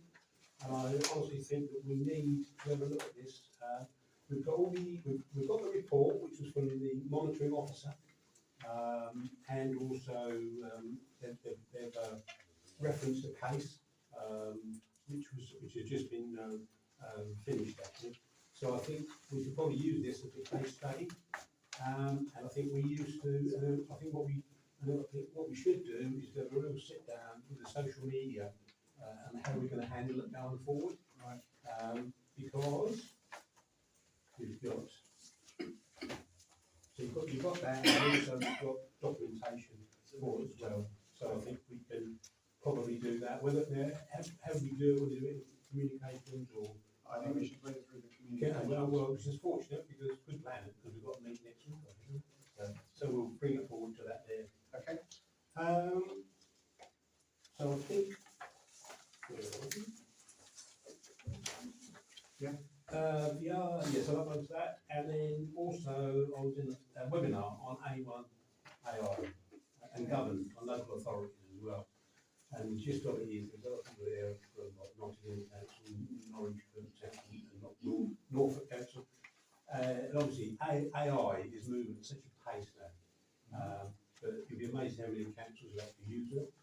Speaker 11: And I honestly think that we need to have a look at this. We've got the report, which was from the monitoring officer, and also they've referenced a case which has just been finished actually. So I think we could probably use this as a case study, and I think we used to. I think what we should do is have a real sit down with the social media and how we're going to handle it going forward.
Speaker 2: Right.
Speaker 11: Because you've got that, and also you've got documentation for it as well. So I think we can probably do that. Whether how we do it, whether we do it in communications or.
Speaker 2: I think we should put it through the community.
Speaker 11: Well, which is fortunate because good planning, because we've got a meeting next week, I think. So we'll bring it forward to that there.
Speaker 2: Okay.
Speaker 11: So I think.
Speaker 2: Yeah.
Speaker 11: So that was that, and then also I was in a webinar on A1 AI and governance on local authorities as well. And the gist of it is there's a lot of people there from like Nottingham Council, Norwich Council, and Norfolk Council. And obviously AI is moving at such a pace now. But you'd be amazed how many councils are actually using it.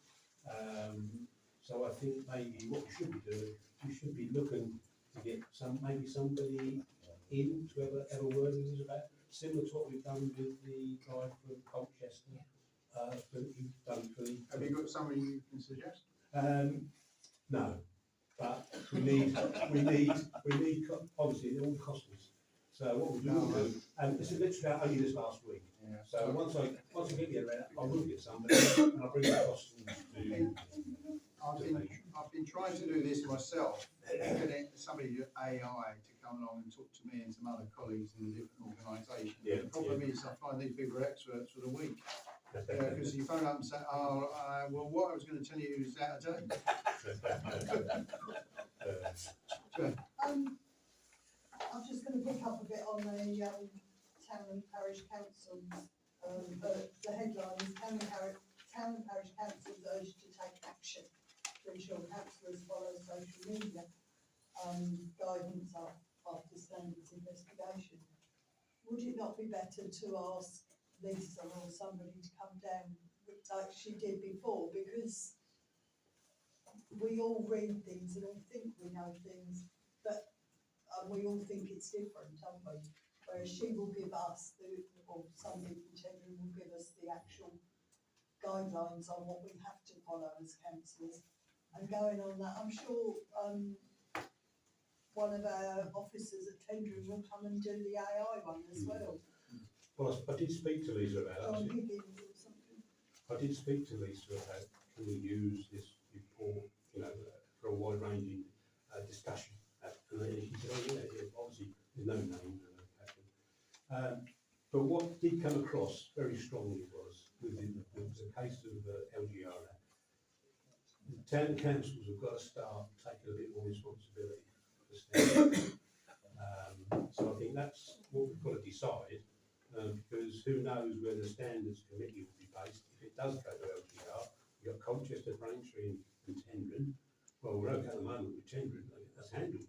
Speaker 11: So I think maybe what we should be doing, we should be looking to get maybe somebody in to have a word with us about, similar to what we've done with the guy from Colchester.
Speaker 2: Have you got somebody you can suggest?
Speaker 11: No, but we need obviously it all costs us. So what we do, and this is literally only this last week.
Speaker 2: Yeah.
Speaker 11: So once I get the around, I will get somebody and I'll bring the costs to.
Speaker 2: I've been trying to do this myself, getting somebody AI to come along and talk to me and some other colleagues in different organisations.
Speaker 11: Yeah,
Speaker 2: The problem is I find these people are experts for the week. Because you phone up and say, well, what I was going to tell you is out of date.
Speaker 4: I'm just going to pick up a bit on the town and parish councils. The headline is town and parish councils urged to take action to ensure councillors follow social media guidance after standards investigation. Would it not be better to ask Lisa or somebody to come down like she did before, because we all read things and all think we know things, but we all think it's different, don't we? whereas she will give us or somebody from Tendring will give us the actual guidelines on what we have to follow as councillors. And going on that, I'm sure, one of our officers at Tendring will come and do the AI one as well.
Speaker 11: Well, I did speak to Lisa about
Speaker 4: John
Speaker 11: it.
Speaker 4: Higgins or something.
Speaker 11: I did speak to Lisa about can we use this report, for a wide-ranging discussion. And then she said, oh yeah, obviously there's no name, no location. But what did come across very strongly was within the case of LGR, the town councils have got to start taking a bit more responsibility for the standards. So I think that's what we've got to decide, because who knows where the standards committee will be based. If it does go to LGR, you've got Colchester, Braintree and Tendring. Well, we're okay at the moment with Tendring, that's handled.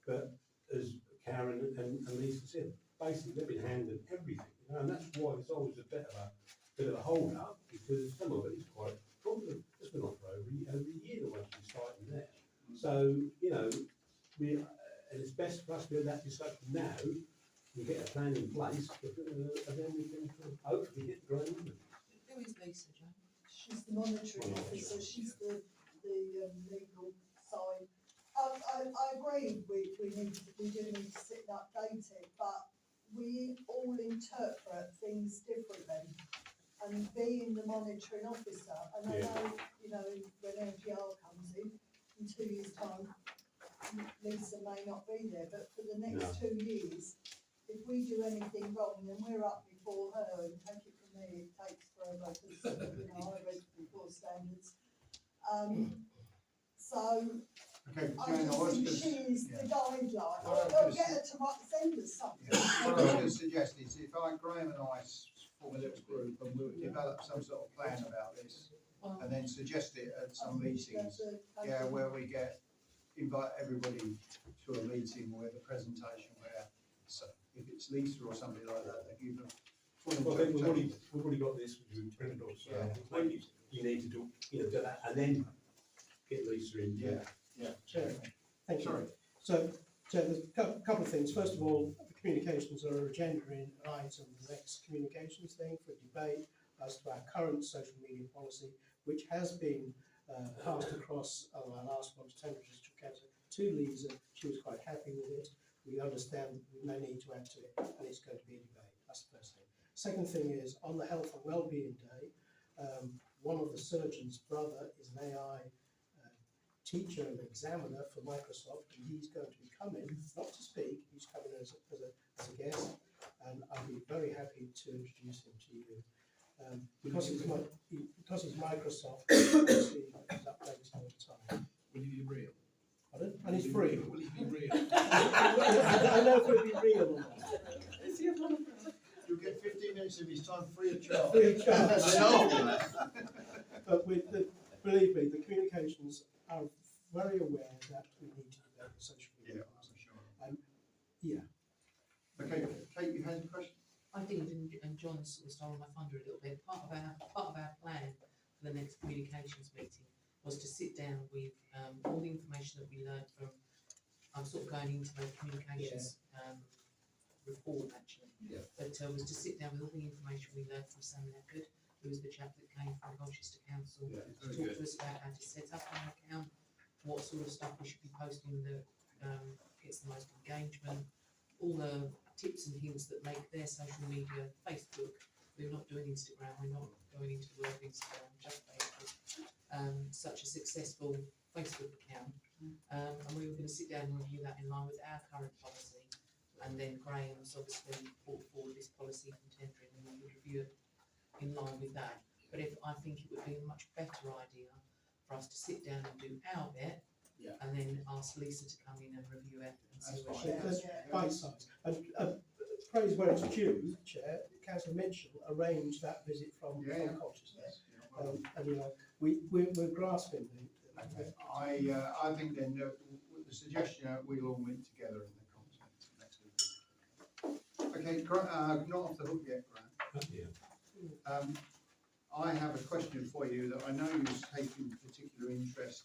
Speaker 11: But as Karen and Lisa said, basically they've been handling everything, and that's why it's always a bit of a hold up, because some of it is quite problem. It's been on for over a year once we started there. So, and it's best for us to do that discussion now, we get a plan in place, and then we can hopefully get the ground moving.
Speaker 8: Who is Lisa, Joe?
Speaker 4: She's the monitoring officer, she's the legal side. I agree, we do need to sit and update it, but we all interpret things differently. And being the monitoring officer, and I know, when LGR comes in 2 years' time, Lisa may not be there, but for the next 2 years, if we do anything wrong, then we're up before her, and take it from me, it takes forever, because, I read before standards. So,
Speaker 2: Okay,
Speaker 4: I
Speaker 2: Joanne, I was
Speaker 4: just think
Speaker 2: gonna-
Speaker 4: she's the guideline,
Speaker 2: Well,
Speaker 4: I'll get her to send us something.
Speaker 2: What I was going to suggest is if Graham and I form a little group and we'll develop some sort of plan about this and then suggest it at some meetings, where we invite everybody to a meeting with a presentation where, so if it's Lisa or somebody like that, they give them full
Speaker 11: Well, I think
Speaker 2: interpretation.
Speaker 11: we've already got this, which we've printed off, so
Speaker 2: Yeah.
Speaker 11: maybe you need to do that, and then get Lisa in.
Speaker 12: Chair, thank you.
Speaker 2: Sorry.
Speaker 12: So there's a couple of things. First of all, the communications are agenda in item, the next communications thing for debate as to our current social media policy, which has been passed across on our last one to Tendring District Council to Lisa. She was quite happy with it. We understand that we may need to add to it, and it's going to be a debate. That's the first thing. Second thing is, on the Health and Wellbeing Day, one of the surgeon's brother is an AI teacher and examiner for Microsoft, and he's going to be coming, not to speak, he's coming as a guest, and I'll be very happy to introduce him to you. Because he's Microsoft, obviously he's updating all the time.
Speaker 10: Will you be real?
Speaker 12: Pardon? And he's free.
Speaker 10: Will you be real?
Speaker 12: I don't know if it'll be real or not.
Speaker 2: You'll get 15 minutes of his time free of charge.
Speaker 12: Free of charge.
Speaker 2: I know.
Speaker 12: But believe me, the communications are very aware that we need to develop social media.
Speaker 2: I'm sure.
Speaker 12: Yeah.
Speaker 2: Okay, Kate, you had a question?
Speaker 8: I think, and John sort of stole my thunder a little bit, part of our plan for the next communications meeting was to sit down with all the information that we learned from, I'm sort of going into the communications report actually, but was to sit down with all the information we learned from Sam Leopard, who was the chap that came from Colchester Council, to talk to us about how to set up an account, what sort of stuff we should be posting that gets the most engagement, all the tips and hints that make their social media, Facebook, we're not doing Instagram, we're not going into the world of Instagram, just Facebook, such a successful Facebook account. And we were going to sit down and review that in line with our current policy. And then Graham's obviously brought forward this policy from Tendring, and we would review it in line with that. But I think it would be a much better idea for us to sit down and do our bit, and then ask Lisa to come in and review it and see where she goes.
Speaker 12: Bite size. And praise where it's due, Chair, Councillor Mitchell arranged that visit from Colchester. And we're grasping the.
Speaker 2: Okay. I think then the suggestion we'll all meet together in the context next week. Okay, not off the hook yet, Graham. I have a question for you that I know you've taken particular interest.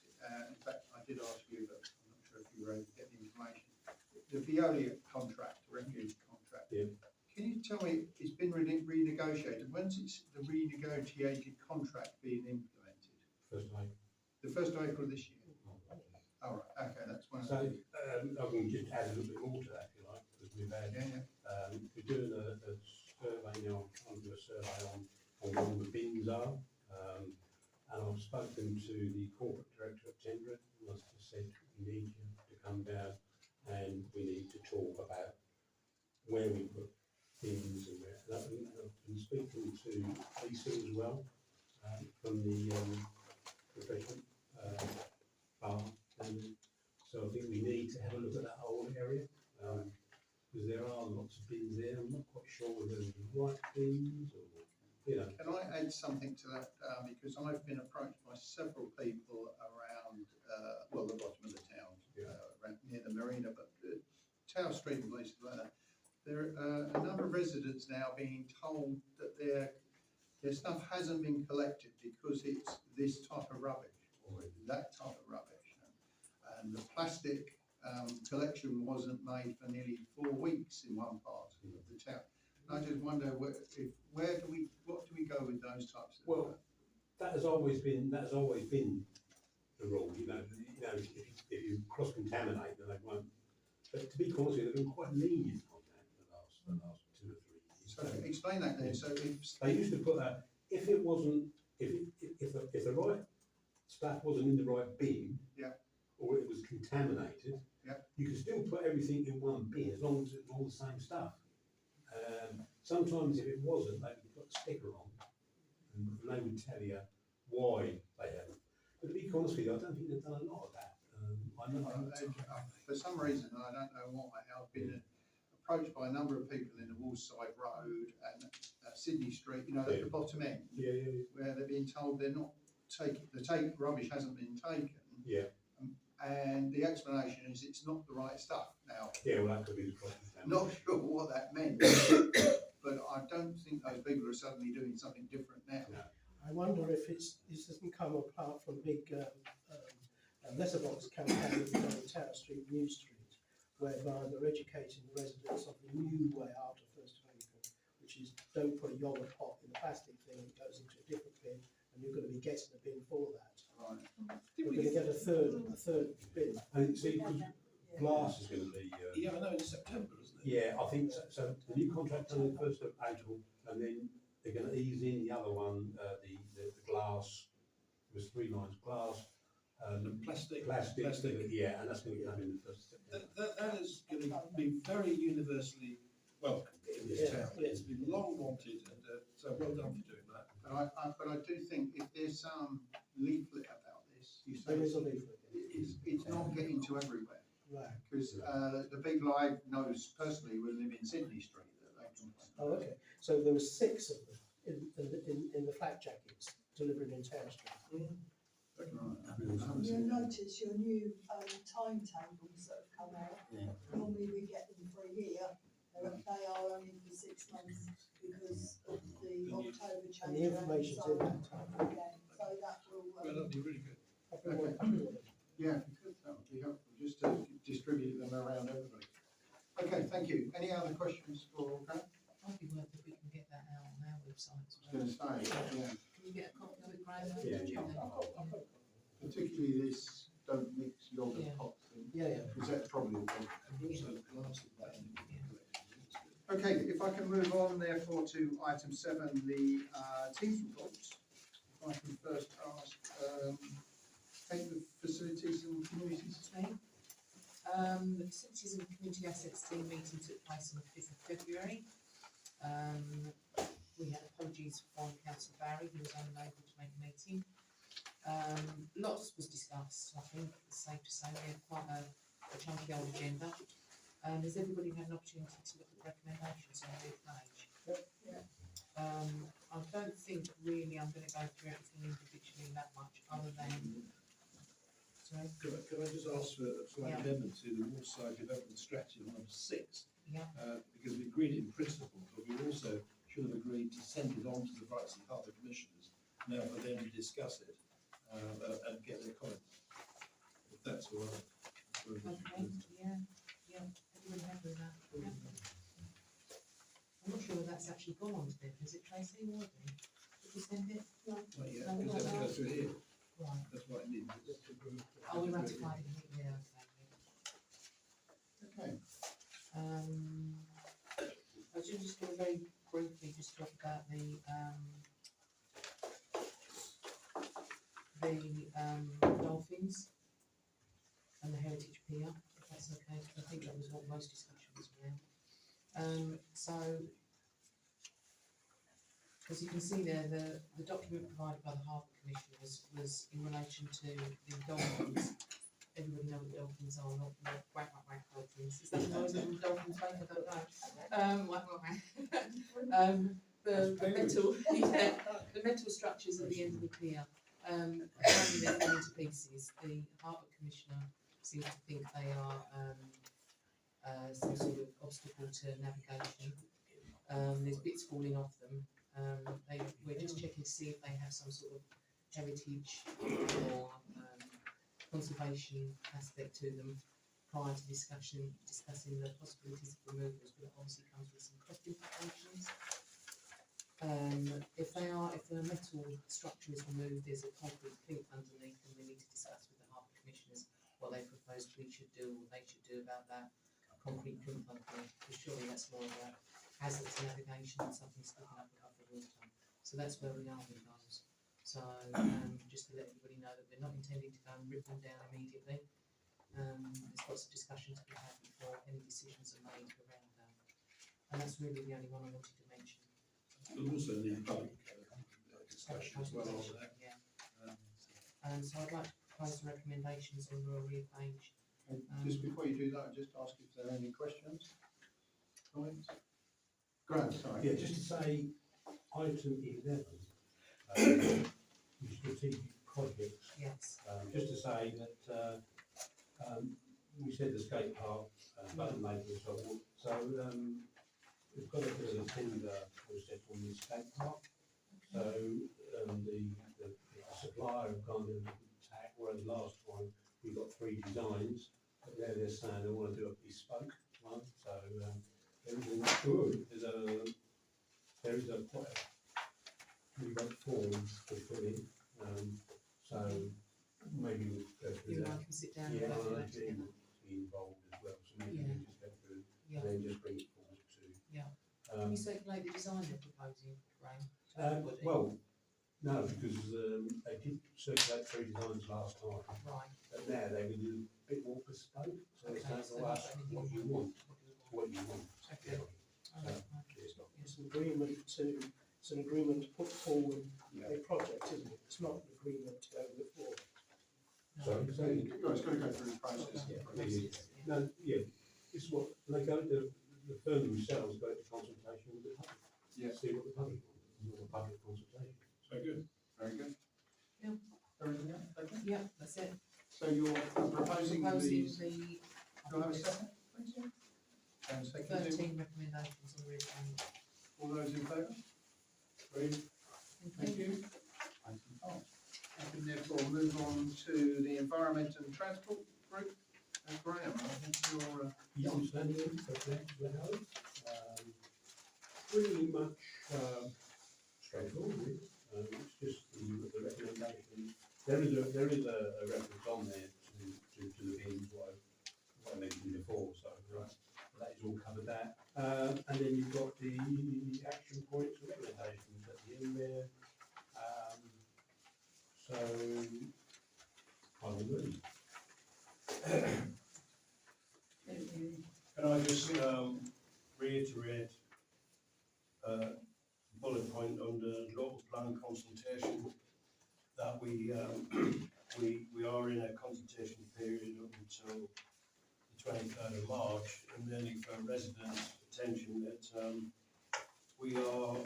Speaker 2: In fact, I did ask you, but I'm not sure if you were able to get the information. The Veolia contract, refuge contract. can you tell me, it's been renegotiated, when's the renegotiated contract being implemented?
Speaker 7: First time.
Speaker 2: The 1st of April this year? All right, okay, that's one.
Speaker 7: So, I can just add a little bit more to that, if you like, because we've had, we're doing a survey now, trying to do a survey on where all the bins are. And I've spoken to the corporate director of Tendred, who has just said, we need you to come down and we need to talk about where we put bins and where. And I've been speaking to Lisa as well, from the refreshment bar. And so I think we need to have a look at that whole area, because there are lots of bins there. I'm not quite sure whether they're the right bins or, you know.
Speaker 2: Can I add something to that? Because I've been approached by several people around, well, the bottom of the town, around near the marina, but Tower Street and places like that. There are a number of residents now being told that their stuff hasn't been collected because it's this type of rubbish or that type of rubbish. And the plastic collection wasn't made for nearly 4 weeks in one part of the town. And I just wonder what do we go with those types of?
Speaker 7: Well, that has always been the rule. You know, if you cross contaminate, then they won't. But to be honest, they've been quite lenient on that the last 2 or 3 years.
Speaker 2: So explain that then. So if
Speaker 7: they used to put that if it wasn't if the right stuff wasn't in the right bin, or it was contaminated, you could still put everything in one bin as long as it's all the same stuff. Sometimes if it wasn't, they would put a sticker on, and they would tell you why they haven't. But to be honest with you, I don't think they've done a lot of that. I know
Speaker 2: for some reason, I don't know why, I've been approached by a number of people in the Woolside Road and Sydney Street, you know, at the bottom end, where they're being told they're not taking, rubbish hasn't been taken. And the explanation is it's not the right stuff. Now,
Speaker 7: well, that could be the problem.
Speaker 2: Not sure what that meant, but I don't think those people are suddenly doing something different now.
Speaker 12: I wonder if this doesn't come apart from big letterbox campaign on Tower Street, New Street, whereby they're educating the residents of the new way out of 1st of April, which is don't put a yogurt pot in the plastic thing, it goes into a different bin, and you're going to be getting a bin for that.
Speaker 2: Right.
Speaker 12: You're going to get a third bin.
Speaker 7: And see, glass is going to be.
Speaker 10: I know in September, isn't it?
Speaker 7: Yeah, I think so. So the new contract on the 1st of April, and then they're going to ease in the other one, the glass. There was 3 lines glass.
Speaker 10: And plastic,
Speaker 7: and that's going to come in the 1st of September.
Speaker 10: That is going to be very universally welcome in this town. It's been long wanted, and so well done for doing that.
Speaker 2: But I do think if there's some leaflet about this, you say
Speaker 12: There is a leaflet.
Speaker 2: it's not getting to everywhere.
Speaker 12: Right.
Speaker 2: Because the people I know personally will live in Sydney Street that they can.
Speaker 12: Oh, okay. So there were 6 of them in the flak jackets delivered in Tower Street.
Speaker 4: You'll notice your new timetables that have come out. Normally we get them for a year. They are only for 6 months because of the October change.
Speaker 12: And the information's in that time.
Speaker 4: So that will.
Speaker 10: That'll be really good.
Speaker 2: Yeah, that would be helpful, just to distribute them around everybody. Okay, thank you. Any other questions for Graham?
Speaker 8: Might be worth if we can get that out on our website as
Speaker 2: I
Speaker 8: well.
Speaker 2: was going to say, yeah.
Speaker 8: Can you get a copy of it, Graham?
Speaker 2: Particularly this don't mix yogurt pots thing. Because that's probably the problem.
Speaker 10: And also glass at that end.
Speaker 2: Okay, if I can move on therefore to item 7, the teams reports. If I can first ask, take the facilities and communities.
Speaker 8: Okay. The Facilities and Community Assets Team meeting took place on the 5th of February. We had apologies from Councillor Barry, who was unable to make a meeting. Lots was discussed, I think it's safe to say. We had quite a chunky old agenda. Has everybody had an opportunity to look at the recommendations on the page? I don't think really I'm going to go through everything individually that much, other than. Sorry?
Speaker 10: Could I just ask for a slight amendment to the Waterside Development Strategy on number 6? Because we agreed it in principle, but we also should have agreed to send it on to the Brightsea Harbour Commissioners now for them to discuss it and get their comments. If that's all right.
Speaker 8: Okay, everybody happy with that? I'm not sure whether that's actually gone on to them, is it Tracy or Audrey? Did we send it?
Speaker 10: Not yet,
Speaker 8: No, we
Speaker 10: because
Speaker 8: don't
Speaker 10: that
Speaker 8: know.
Speaker 10: goes through here,
Speaker 8: Right,
Speaker 10: that's what it needs.
Speaker 8: oh, we ratified it, yeah, okay.
Speaker 2: Okay.
Speaker 8: I was just going to very briefly just talk about the dolphins and the heritage pier, if that's okay, 'cause I think that was what most discussion was around. So, as you can see there, the document provided by the Harbour Commission was in relation to the dolphins. Everybody know what dolphins are, not whack whack whack dolphins. Is that the noise that dolphins make? I don't know. Whack whack whack. The metal, yeah, the metal structures at the end of the pier. Apparently they're falling to pieces. The Harbour Commissioner seems to think they are some sort of obstacle to navigation. There's bits falling off them. We're just checking to see if they have some sort of heritage or conservation aspect to them prior to discussing the possibilities of removals, but it obviously comes with some cost implications. If the metal structure is removed, there's a concrete plinth underneath, and we need to discuss with the Harbour Commissioners what they propose we should do, or they should do about that concrete plinth underneath, because surely that's more about hazard to navigation and something sticking up above the water. So that's where we are with those. So just to let everybody know that we're not intending to go and rip them down immediately. There's lots of discussions to be had before any decisions are made around that. And that's really the only one I wanted to mention.
Speaker 10: We'll also need public discussion as well on that.
Speaker 8: Yeah. So I'd like to propose some recommendations on Royal Reef Page.
Speaker 2: Just before you do that, I'll just ask if there are any questions, comments? Grant, sorry.
Speaker 7: Yeah, just to say, item 11, strategic projects.
Speaker 8: Yes.
Speaker 7: Just to say that we said the skate park, button making and so on. So we've got a bit of a tender process on the skate park. So the supplier have kind of tack, whereas last time we got 3 designs, but now they're saying they want to do a bespoke one. So there is a quite a pretty good form to put in. So maybe we'll go through
Speaker 8: You and
Speaker 7: that.
Speaker 8: I can sit down
Speaker 7: Yeah,
Speaker 8: and go through
Speaker 7: I
Speaker 8: that
Speaker 7: think
Speaker 8: together.
Speaker 7: be involved as well, so maybe
Speaker 8: Yeah.
Speaker 7: we just go through
Speaker 8: Yeah.
Speaker 7: and then just bring it forward to.
Speaker 8: Yeah. Can you circulate the design they're proposing, Ray? to everybody?
Speaker 7: Well, no, because they did circulate 3 designs last time,
Speaker 8: Right.
Speaker 7: but now they will do a bit more bespoke, so it's
Speaker 8: Okay,
Speaker 7: not
Speaker 8: so
Speaker 7: to us
Speaker 8: that's anything
Speaker 7: what you
Speaker 8: you
Speaker 7: want,
Speaker 8: What do you want?
Speaker 7: what you want.
Speaker 8: Okay.
Speaker 7: So, it's not.
Speaker 12: It's an agreement to put forward
Speaker 2: Yeah.
Speaker 12: a project, isn't it? It's not an agreement to go with forward.
Speaker 7: Sorry,
Speaker 2: So it's got to go through the process.
Speaker 7: Yeah.
Speaker 8: Process, yeah.
Speaker 7: No, yeah, this is what, they go to, the firm themselves go to consultation with the public.
Speaker 2: Yeah.
Speaker 7: See what the public wants, not a public consultation.
Speaker 10: So good.
Speaker 2: Very good.
Speaker 8: Yeah.
Speaker 2: Everything else, okay?
Speaker 8: Yeah, that's it.
Speaker 2: So you're proposing
Speaker 8: Proposing
Speaker 2: these,
Speaker 8: the,
Speaker 2: do I have a second, please? And second,
Speaker 8: 13 recommendations on Reef Page.
Speaker 2: all those in favour? Agreed. Thank you. Item 5. I can therefore move on to the Environment and Transport Group. Graham, I think you're,
Speaker 7: Yeah, I'm standing in for that, pretty much, straightforward, really. It's just the recommendation, there is a reference on there to the bins, what I mentioned before, so, right, that is all covered that. And then you've got the action points and recommendations at the end there. So, I will move.
Speaker 5: Can I just reiterate bullet point under local plan consultation that we are in a consultation period up until the 23rd of March, and merely for residents' attention that we are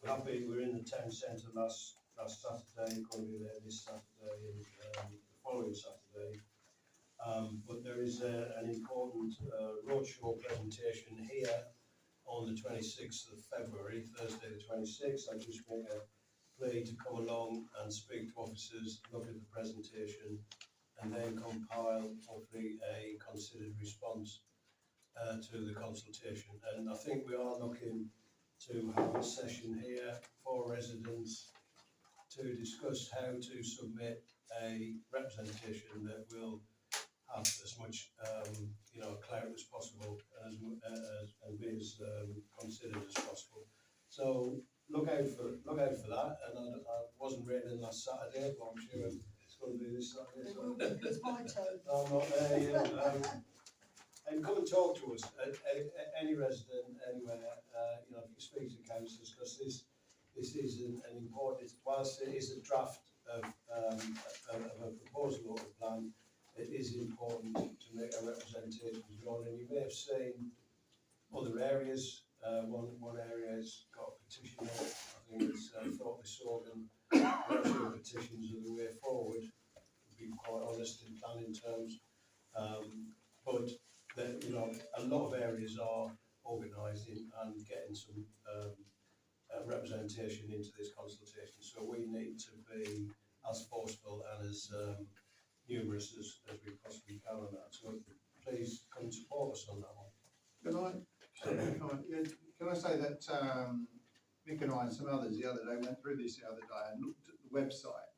Speaker 5: happy. We're in the town centre last Saturday, going to be there this Saturday and the following Saturday. But there is an important roadshow presentation here on the 26th of February, Thursday the 26th. I just make a plea to come along and speak to officers, look at the presentation, and then compile hopefully a considered response to the consultation. And I think we are looking to have a session here for residents to discuss how to submit a representation that will have as much, clout as possible and be as considered as possible. So look out for that. And I wasn't written in last Saturday, but I'm sure it's going to be this Saturday.
Speaker 4: It
Speaker 5: So.
Speaker 4: will be, it's my turn.
Speaker 5: I'm not there yet. And come and talk to us, any resident, anywhere, if you speak to councillors, because this is an important, whilst it is a draft of a proposed local plan, it is important to make a representation drawn. And you may have seen other areas, one area has got a petition on it. I think it's Thorpe Sorgan, petitions are the way forward, to be quite honest in planning terms. But a lot of areas are organising and getting some representation into this consultation. So we need to be as forceful and as numerous as we possibly can on that. So please come and support us on that one.
Speaker 2: Can I say that Mick and I and some others the other day went through this the other day and looked at the website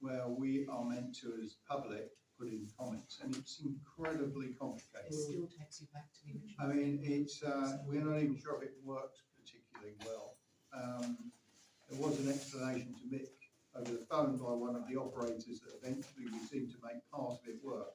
Speaker 2: where we are meant to, as public, put in comments, and it's incredibly complicated.
Speaker 8: It still takes you back to the original.
Speaker 2: I mean, it's we're not even sure if it works particularly well. There was an explanation to Mick over the phone by one of the operators that eventually we seemed to make part of it work.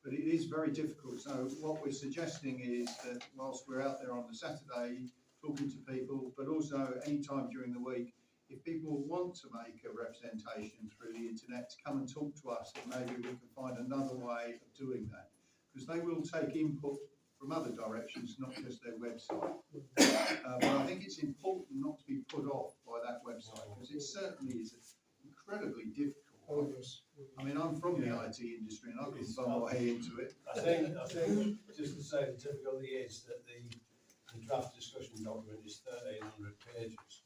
Speaker 2: But it is very difficult. So what we're suggesting is that whilst we're out there on the Saturday talking to people, but also any time during the week, if people want to make a representation through the internet, to come and talk to us, and maybe we can find another way of doing that. Because they will take input from other directions, not just their website. But I think it's important not to be put off by that website, because it certainly is incredibly difficult. I mean, I'm from the IT industry and I've been far way into it.
Speaker 5: I think just to say the difficulty is that the draft discussion document is 1,300 pages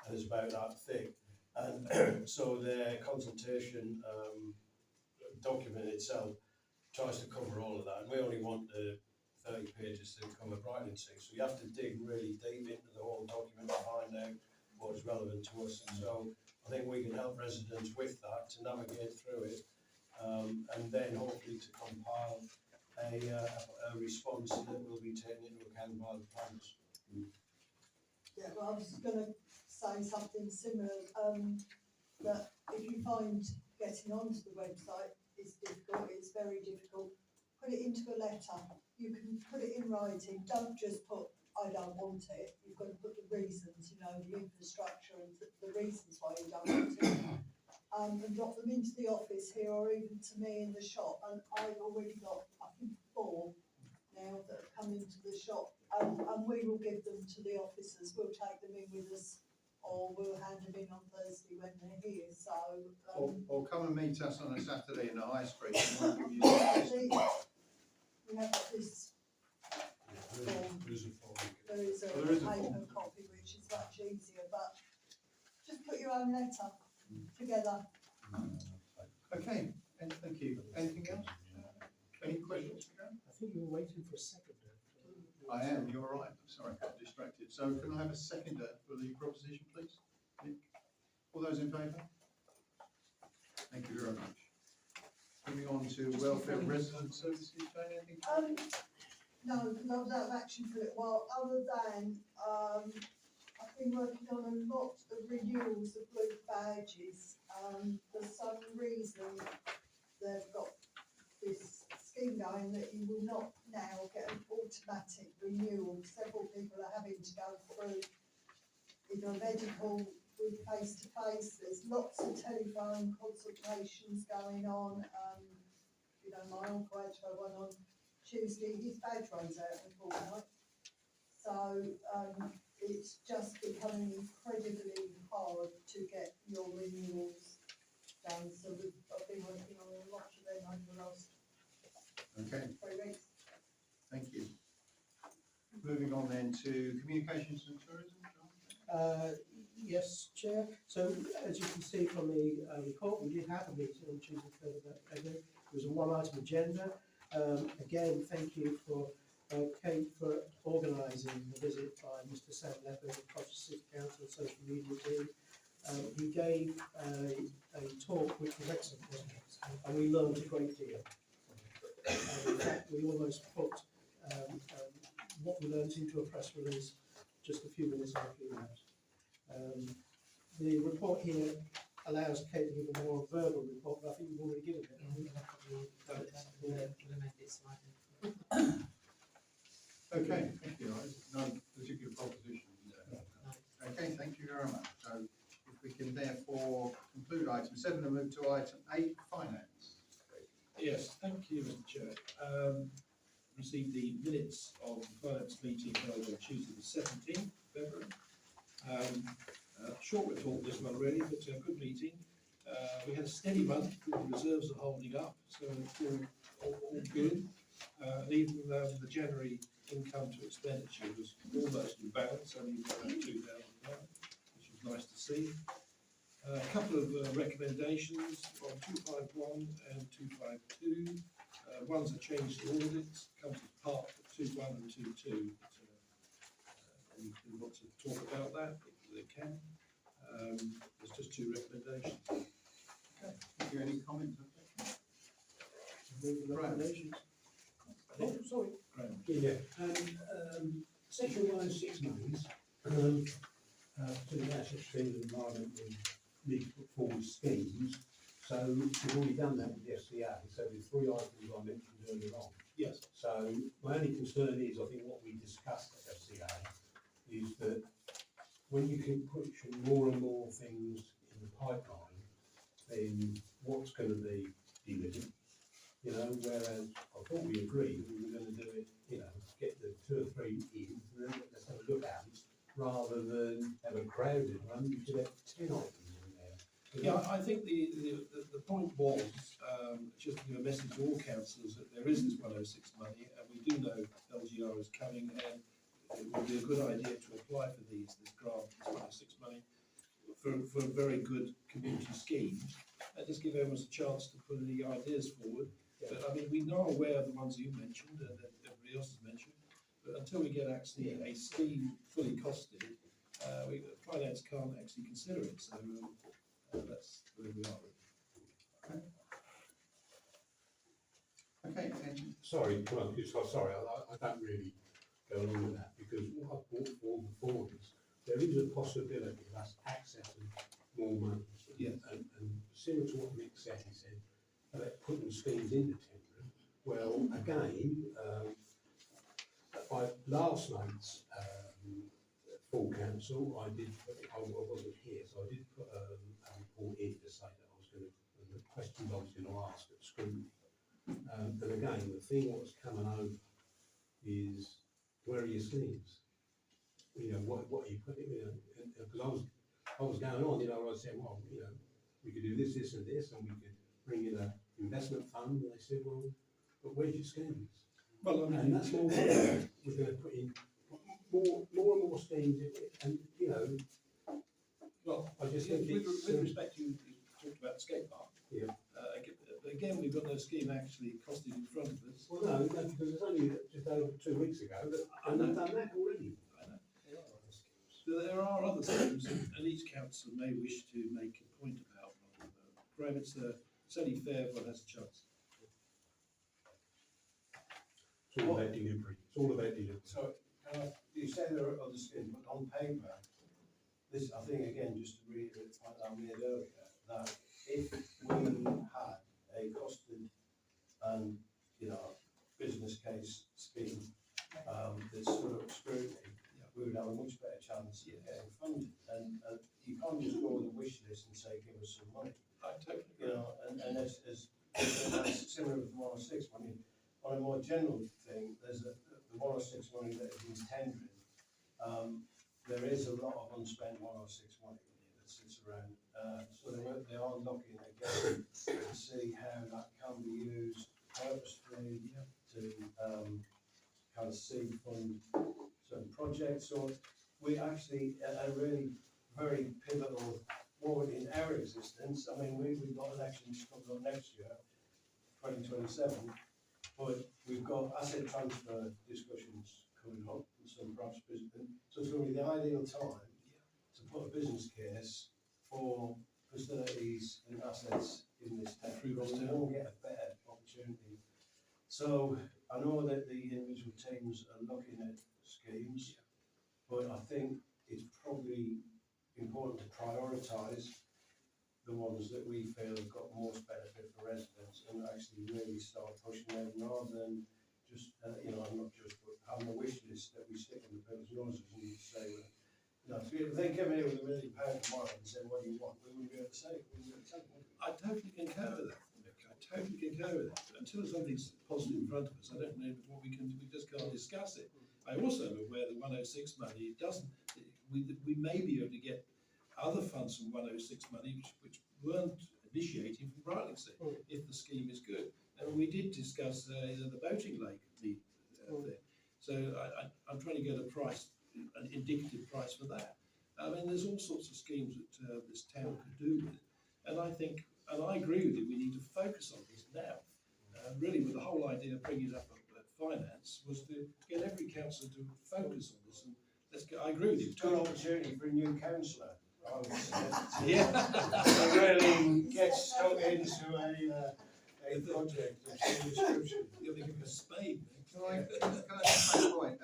Speaker 5: and it's about that thick. And so the consultation document itself tries to cover all of that, and we only want the 30 pages to cover Brighton Sea. So you have to dig really deep into the whole document to find out what is relevant to us. And so I think we can help residents with that, to navigate through it, and then hopefully to compile a response that will be taken into account by the planners.
Speaker 4: Yeah, well, I was going to say something similar, that if you find getting onto the website is difficult, it's very difficult, put it into a letter. You can put it in writing, don't just put, I don't want it. You've got to put the reasons, the infrastructure and the reasons why you don't want it. And drop them into the office here or even to me in the shop. And I've already got, I think, 4 now that have come into the shop. And we will give them to the officers. We'll take them in with us, or we'll hand them in on Thursday when they're here. So
Speaker 2: Or come and meet us on a Saturday in the high street and we'll give you
Speaker 4: we have got this form.
Speaker 5: There is a form.
Speaker 4: There is a
Speaker 2: There is a
Speaker 4: paper
Speaker 2: form.
Speaker 4: copy, which is much easier, but just put your own letter together.
Speaker 2: Okay, and thank you. Anything else? Any questions?
Speaker 12: I think you were waiting for a seconder.
Speaker 2: I am, you're right. Sorry, I got distracted. So can I have a seconder for the proposition, please? Nick? All those in favour? Thank you very much. Moving on to welfare resident services, Jane, anything?
Speaker 4: No, because I was out of action for a little while, other than, I've been working on a lot of renewals of blue badges. For some reason, they've got this scheme going that you will not now get an automatic renewal. Several people are having to go through either a medical with face-to-face. There's lots of telephone consultations going on. My uncle had to have one on Tuesday. His badge runs out in a fortnight. So it's just becoming incredibly hard to get your renewals done. So I've been working on a lot of them over the last
Speaker 2: Okay,
Speaker 4: 3 weeks.
Speaker 2: thank you. Moving on then to communications and tourism.
Speaker 12: Yes, Chair. So as you can see from the report, we did have a meeting on Tuesday, 3rd of February. It was a one-item agenda. Again, thank you for Kate for organising the visit by Mr Sam Leppard of Colchester City Council Social Media Team. He gave a talk which was excellent, wasn't it? And we learned a great deal. In fact, we almost put what we learned into a press release just a few minutes after we left. The report here allows Kate to give a more verbal report, but I think you've already given it.
Speaker 8: We'll amend it slightly.
Speaker 2: Okay, thank you. No particular proposition there. Okay, thank you very much. So if we can therefore conclude item 7 and move to item 8, finance.
Speaker 10: Yes, thank you, Mr Chair. Received the minutes of the finance meeting held on Tuesday the 17th February. Short report this one really, but a good meeting. We had a steady month, the reserves are holding up, so it's all good. And even the January income to expenditure was almost in balance, only around £2,000, which was nice to see. A couple of recommendations on 251 and 252. One's a change to audits, comes as part of 21 and 22. Anybody want to talk about that? They can. There's just 2 recommendations.
Speaker 2: Okay, thank you. Any comments?
Speaker 12: Move the recommendations.
Speaker 11: Oh, sorry.
Speaker 10: Graham.
Speaker 11: Yeah, section 106 monies, to the asset stream and environment, we need to put forward schemes. So we've already done that with the FCA, so the 3 items I mentioned earlier on.
Speaker 10: Yes.
Speaker 11: So my only concern is, I think what we discussed at FCA is that when you keep pushing more and more things in the pipeline, then what's going to be delivered? You know, whereas I thought we agreed that we were going to do it, you know, get the 2 or 3 in, and then let's have a look at it, rather than have a crowded one, you should have 10 items in there.
Speaker 10: Yeah, I think the point was, just to give a message to all councillors, that there is this 106 money, and we do know LGR is coming, and it would be a good idea to apply for this grant, this 106 money, for very good community schemes, and just give everyone a chance to put any ideas forward. But I mean, we are aware of the ones you mentioned, and that everybody else has mentioned, but until we get actually a scheme fully costed, finance can't actually consider it, so that's where we are.
Speaker 2: Okay, and
Speaker 11: Sorry, well, sorry, I don't really go along with that, because what I've brought forward before is, there is a possibility of us accessing more money.
Speaker 10: Yes.
Speaker 11: And similar to what Nick said, he said, about putting schemes into tendering. Well, again, by last night's full council, I wasn't here, so I did put a report in to say that I was going to, the questions I was going to ask at scrutiny. And again, the thing what's coming over is, where are your schemes? You know, what are you putting, you know, because I was going on, you know, I was saying, well, you know, we could do this, and we could bring in an investment fund, and they said, well, but where's your schemes?
Speaker 10: Well, I mean,
Speaker 11: And that's more, we're going to put in more and more schemes, and, you know,
Speaker 10: well,
Speaker 11: I just
Speaker 10: yeah,
Speaker 11: think
Speaker 10: with respect, you talked about the skate park.
Speaker 11: Yeah.
Speaker 10: Again, we've got no scheme actually costed in front of us.
Speaker 11: Well, no, because it's only just over 2 weeks ago, and they've done that already.
Speaker 10: I know. There are other schemes, and each council may wish to make a point about one. Graham, it's only fair everyone has a chance.
Speaker 11: It's all about delivery. It's all about delivery.
Speaker 5: So, you say there are other schemes, but on paper, this, I think, again, just to reiterate the point I made earlier, that if we had a costed and, you know, business case scheme that stood up to scrutiny, we would have a much better chance of getting funded. And you can't just go with a wish list and say, give us some money.
Speaker 10: I totally
Speaker 5: You know, and as that's similar with the 106 money. On a more general thing, there's the 106 money that is in tendering. There is a lot of unspent 106 money that sits around. So they are looking again to see how that can be used purposefully to kind of seed fund certain projects. So we actually are really very pivotal forward in our existence. I mean, we've got elections coming up next year, 2027. But we've got asset transfer discussions coming up, and some perhaps business, so it's going to be the ideal time to put a business case for facilities and assets in this town. We won't get a better opportunity. So I know that the individual teams are looking at schemes, but I think it's probably important to prioritise the ones that we feel have got most benefit for residents and actually really start pushing them rather than just, I'm not just, but having a wish list that we stick in the people's noses and say, if they came in here with £1 million tomorrow and said, what do you want? We wouldn't be able to say it. We wouldn't be able to tell them, would we?
Speaker 10: I totally concur with that, Nick. I totally concur with that. But until something's positive in front of us, I don't know what we just can't discuss it. I also am aware that 106 money doesn't, we may be able to get other funds from 106 money which weren't initiating from Brightlingsea, if the scheme is good. And we did discuss the boating lake thing. So I'm trying to get a price, an indicative price for that. I mean, there's all sorts of schemes that this town could do with it. And I think, and I agree with you, we need to focus on this now. Really, with the whole idea of bringing it up at finance was to get every councillor to focus on this. And I agree with you.
Speaker 5: It's a good opportunity for a new councillor. I would say,
Speaker 10: Yeah.
Speaker 5: to really get stuck into a project of some description.
Speaker 10: You're thinking of Spain.
Speaker 2: Can I just make a point?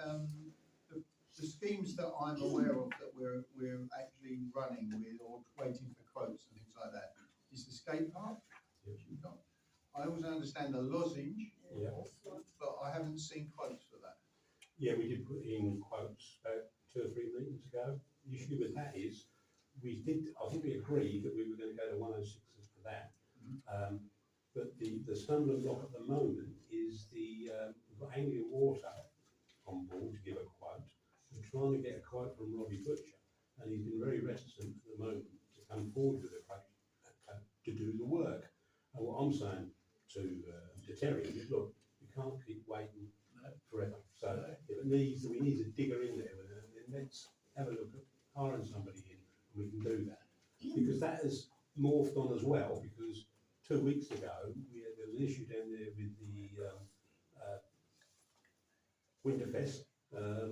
Speaker 2: The schemes that I'm aware of that we're actually running with or waiting for quotes and things like that is the skate park, which you've got. I also understand the lozenge,
Speaker 7: Yeah.
Speaker 2: but I haven't seen quotes for that.
Speaker 7: Yeah, we did put in quotes about 2 or 3 meetings ago. The issue with that is, I think we agreed that we were going to go to 106s for that. But the stumbling block at the moment is we've got Anglian Water on board to give a quote. We're trying to get a quote from Robbie Butcher, and he's been very reticent at the moment to come forward with a quote to do the work. And what I'm saying to Terry is, look, we can't keep waiting forever. So if we need a digger in there, then let's have a look at hiring somebody in, and we can do that. Because that has morphed on as well, because 2 weeks ago, there was an issue down there with the Winterfest,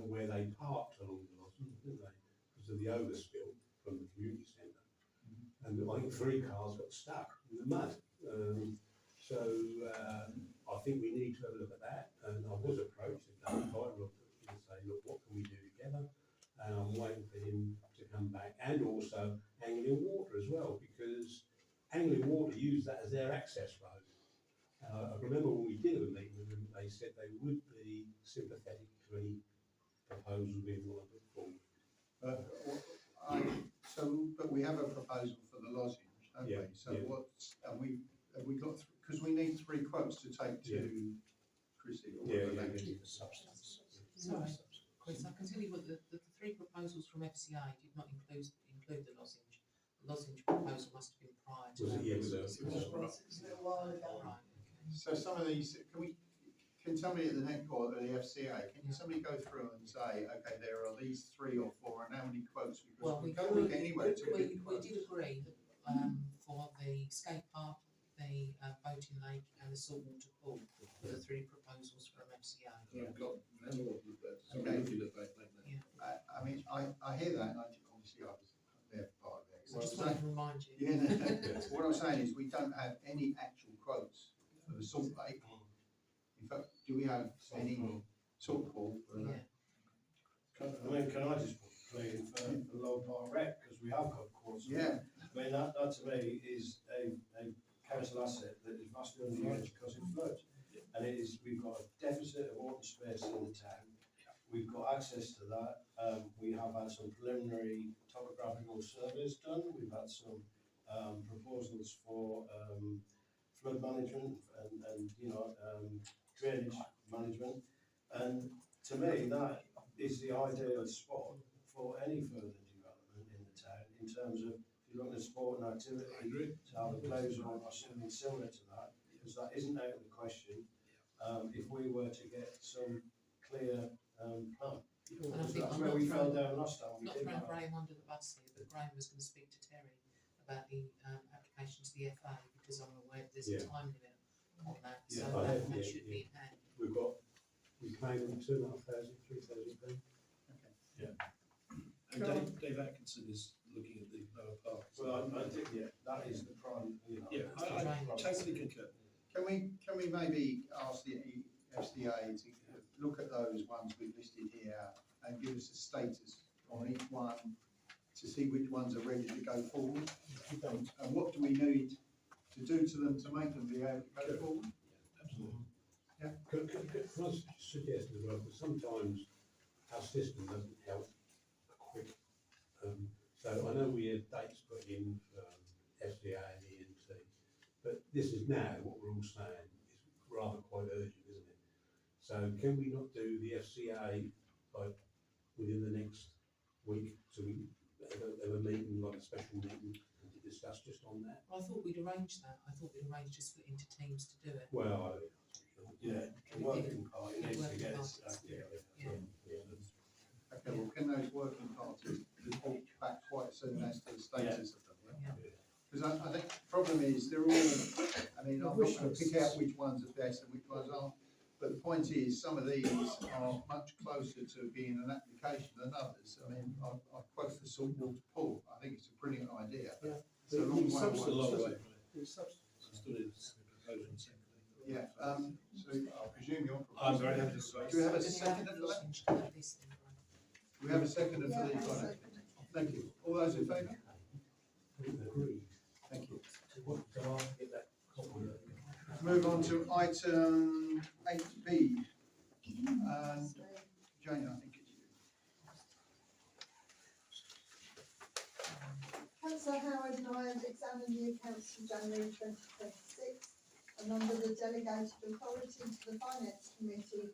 Speaker 7: where they parked along the Lozenge, didn't they? Because of the overspill from the community centre. And I think 3 cars got stuck in the mud. I think we need to have a look at that. And I was approached by Rob to say, look, what can we do together? And I'm waiting for him to come back, and also Anglian Water as well, because Anglian Water used that as their access road. I remember when we did a meeting with them, they said they would be sympathetic to any proposal we want to put forward.
Speaker 2: But we have a proposal for the lozenge, don't we? So have we got, because we need 3 quotes to take to Chrissy or whatever that is.
Speaker 8: Substance. Sorry, Chris, I can tell you what the 3 proposals from FCA did not include the lozenge. The lozenge proposal must have been prior to that.
Speaker 2: It was a while ago.
Speaker 8: Right.
Speaker 2: So some of these, can somebody at the next, or the FCA, can somebody go through and say, okay, there are these 3 or 4, and how many quotes? Because
Speaker 8: Well,
Speaker 2: we can't look anywhere to
Speaker 8: we did agree that for the skate park, the boating lake, and the saltwater pool were the 3 proposals from FCA.
Speaker 10: I've got landlord with that. So
Speaker 2: Okay.
Speaker 10: we're looking at that like that.
Speaker 2: I mean, I hear that, and obviously I was there part of it.
Speaker 8: So I just wanted to remind you.
Speaker 2: Yeah, no. What I'm saying is we don't have any actual quotes for the salt lake. In fact, do we have any salt pool for that?
Speaker 5: Can I just play in for Low Bar Rec, because we have got quotes.
Speaker 2: Yeah.
Speaker 5: I mean, that to me is a council asset that is vastly underused because it floods. And we've got a deficit of open space in the town. We've got access to that. We have had some preliminary topographical surveys done. We've had some proposals for flood management and drainage management. And to me, that is the ideal spot for any further development in the town in terms of, if you look at sport and activity, to have a closure or something similar to that, because that isn't out of the question. If we were to get some clear plan.
Speaker 8: And I think
Speaker 5: That's
Speaker 8: I'm
Speaker 5: where
Speaker 8: not
Speaker 5: we fell
Speaker 8: throwing-
Speaker 5: down last time. We
Speaker 8: Not
Speaker 5: did
Speaker 8: throwing
Speaker 5: that.
Speaker 8: Graham under the bus here, but Graham was going to speak to Terry about the application to the FA, because I'm aware there's a time limit on that, so
Speaker 7: Yeah, I have,
Speaker 8: that
Speaker 7: yeah,
Speaker 8: should
Speaker 7: yeah.
Speaker 8: be in hand.
Speaker 7: We claim them £2,500, £3,000.
Speaker 10: And Dave Atkinson is looking at the lower part.
Speaker 5: Well, I think, yeah, that is the prime, you know.
Speaker 10: Yeah,
Speaker 5: that's the
Speaker 10: I
Speaker 5: prime-
Speaker 10: totally concur.
Speaker 2: Can we maybe ask the FCA to look at those ones we've listed here and give us a status on each one to see which ones are ready to go forward? And what do we need to do to them to make them be able to go forward?
Speaker 10: Absolutely.
Speaker 7: Can I suggest as well, that sometimes our system doesn't help quick. So I know we had dates put in for FCA and ENT, but this is now what we're all saying is rather quite urgent, isn't it? So can we not do the FCA like within the next week, so we have a meeting, like a special meeting, to discuss just on that?
Speaker 8: I thought we'd arranged that, I thought we'd arranged to split into teams to do it.
Speaker 7: Well,
Speaker 5: Yeah, the working party needs to
Speaker 8: Working
Speaker 5: get,
Speaker 8: parties.
Speaker 5: yeah.
Speaker 2: Okay, well, can those working parties report back quite soon as to the status of them?
Speaker 8: Yeah.
Speaker 2: Because I think the problem is they're all, I mean, I'm not going to pick out which ones are best and which ones aren't. But the point is, some of these are much closer to being an application than others. I mean, I quote the saltwater pool. I think it's a brilliant idea.
Speaker 12: Yeah.
Speaker 2: It's a long way
Speaker 10: It's a
Speaker 2: away.
Speaker 10: long way.
Speaker 12: It's substance.
Speaker 10: Still is proposal secondly.
Speaker 2: Yeah, so I presume you're.
Speaker 10: I'm very happy to say.
Speaker 2: Do we have a
Speaker 8: We're gonna
Speaker 2: second
Speaker 8: have
Speaker 2: for that?
Speaker 8: to have this thing, right?
Speaker 2: Do we have a second for
Speaker 4: Yeah,
Speaker 2: these
Speaker 4: I'll
Speaker 2: items?
Speaker 4: second.
Speaker 2: Thank you. All those in favour?
Speaker 7: agreed.
Speaker 2: Thank you.
Speaker 7: What, so I'll get that copy.
Speaker 2: Move on to item 8B. And Jane, I think it's you.
Speaker 4: Councillor Howard and I have examined the accounts for January 2026 and under the delegated authority to the Finance Committee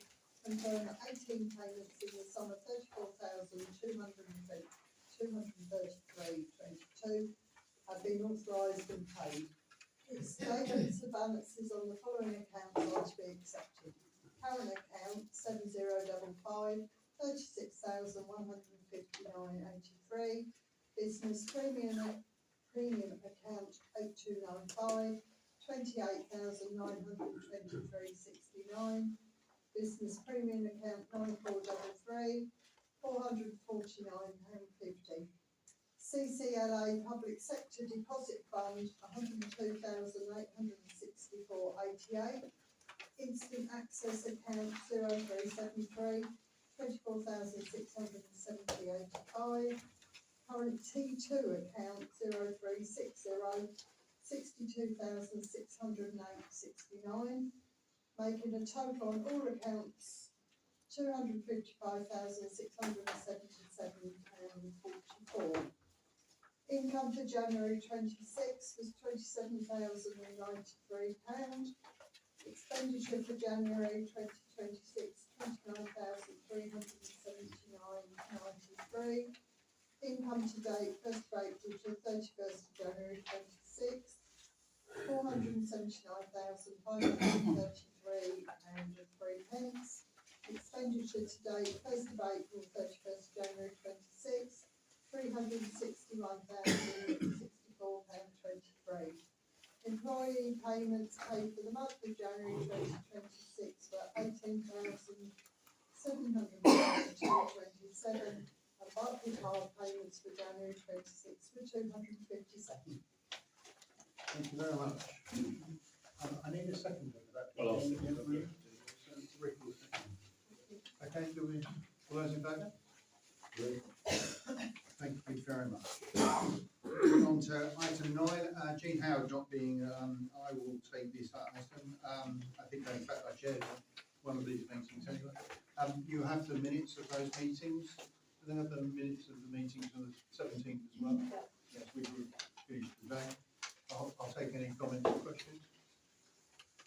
Speaker 4: confirm that 18 payments in the sum of £34,233.22 have been authorised and paid. Statements of balances on the following accounts are to be accepted. Current account 7055 36,159.83. Business premium account 8295 28,923.69. Business premium account 9433 £449.50. CCLA Public Sector Deposit Fund 102,864.88. Instant Access Account 0373 24,670.85. Current T2 account 0360 62,608.69. Making a total on all accounts £255,677.44. Income for January 26 was £27,093. Expenditure for January 2026, £29,379.93. Income to date, 1st of April to 31st of January 26, £479,533.03. Expenditure to date, 1st of April, 31st of January 26, £361,064.23. Employee payments paid for the month of January 2026 were £18,742.27 and Barclays card payments for January 26 were £257.
Speaker 2: Thank you very much. I need a second for that.
Speaker 10: Well, I'll second
Speaker 2: Yeah,
Speaker 10: that.
Speaker 2: Ruth? Okay, do we, all those in favour? Thank you very much. Moving on to item 9, Jean Howard not being, I will take this item. I think in fact I chaired one of these meetings anyway. You have the minutes of those meetings. Do they have the minutes of the meetings on the 17th as well? Yes, we will finish today. I'll take any comments or questions.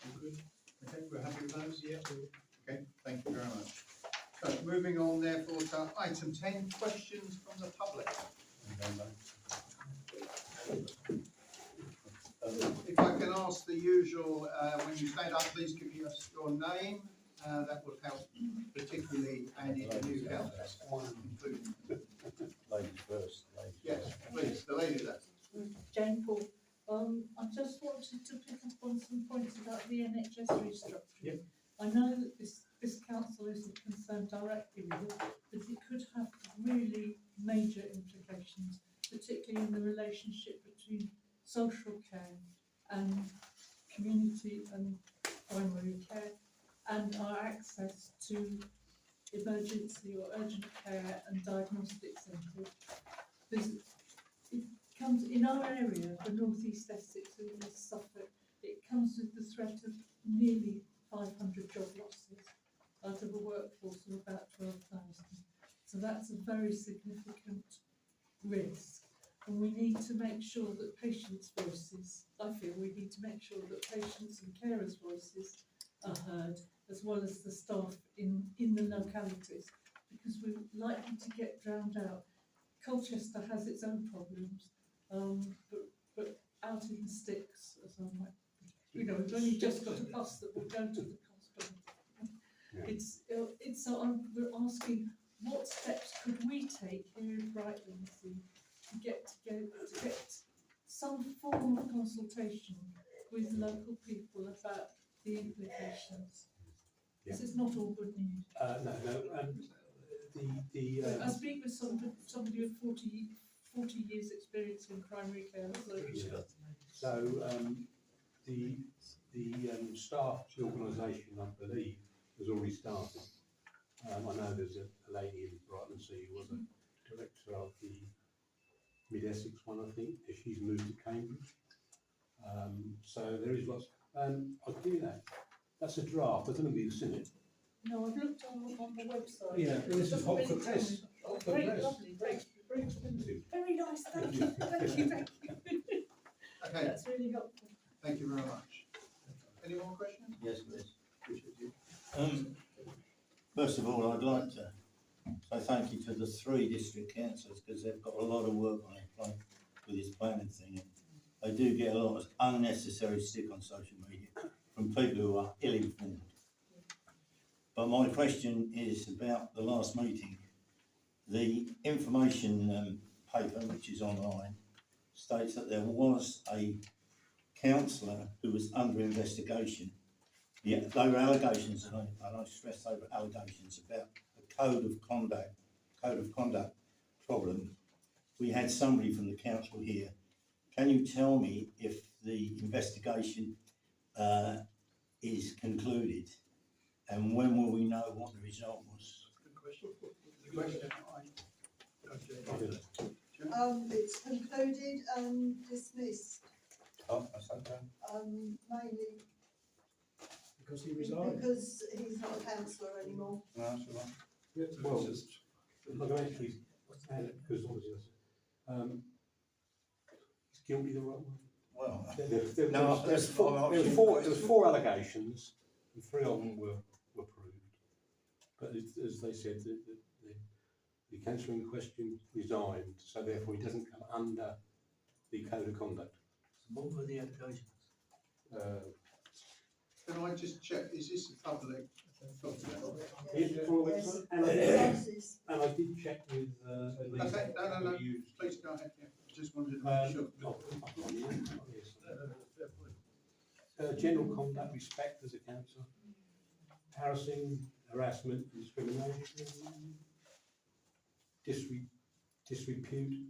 Speaker 2: All good? Okay, we're happy with those? Yeah. Okay, thank you very much. So moving on therefore to item 10, questions from the public. If I can ask the usual, when you stand up, please give us your name. That would help, particularly Andy, the new councillor, including.
Speaker 6: Ladies first,
Speaker 2: Yes, please, the lady there.
Speaker 9: Jane Paul. I just wanted to pick up on some points about the NHS relationship between social care and community and primary care, and our access to emergency or urgent care and diagnostic centres. It comes in our area, the North East Essex and East Suffolk, it comes with the threat of nearly 500 job losses out of a workforce of about 12,000. So that's a very significant risk. And we need to make sure that patients' voices, I feel we need to make sure that patients and carers' voices are heard, as well as the staff in the localities, because we're likely to get drowned out. Colchester has its own problems, but out in the sticks, as I might, we've only just got a bus that will go to the hospital. We're asking, what steps could we take here in Brightlingsea to get some form of consultation with local people about the implications? This is not all good news. I speak with somebody with 40 years experience in primary care.
Speaker 7: So the staff organisation, I believe, has already started. I know there's a lady in Brightlingsea who was a director of the Mid-Essex one, I think, if she's moved to Cambridge. So there is lots. I'll give you that. That's a draft. I don't know if you've seen it.
Speaker 9: No, I've looked on the website.
Speaker 11: Yeah, this is hot for press.
Speaker 9: Very lovely,
Speaker 7: Very expensive.
Speaker 9: very nice, thank you, thank you.
Speaker 2: Okay,
Speaker 9: That's really helpful.
Speaker 2: thank you very much. Any more questions?
Speaker 6: Yes, please.
Speaker 2: Richard, you?
Speaker 6: First of all, I'd like to say thank you to the 3 district councillors, because they've got a lot of work on their plate with this planning thing. And they do get a lot of unnecessary stick on social media from people who are ill-informed. But my question is about the last meeting. The information paper, which is online, states that there was a councillor who was under investigation. Yeah, they were allegations, and I stress they were allegations about a code of conduct problem. We had somebody from the council here. Can you tell me if the investigation is concluded, and when will we know what the result was?
Speaker 2: Good question. The question
Speaker 4: It's concluded and dismissed,
Speaker 6: Oh, that's okay.
Speaker 4: mainly
Speaker 12: Because he resigned.
Speaker 4: because he's not a councillor anymore.
Speaker 6: No, that's all right.
Speaker 7: Well, I'm going to actually add it, because obviously is guilty the right one?
Speaker 6: Well,
Speaker 7: There was 4 allegations, and 3 of them were proved. But as they said, the councillor in question resigned, so therefore he doesn't come under the code of conduct.
Speaker 1: What were the allegations?
Speaker 2: Can I just check, is this a public document?
Speaker 7: Here's the full website, and I did check with Lisa.
Speaker 2: Okay, no, please go ahead, yeah, just wanted to make sure.
Speaker 7: General conduct, respect as a council, harassing, harassment, discrimination, disrepute.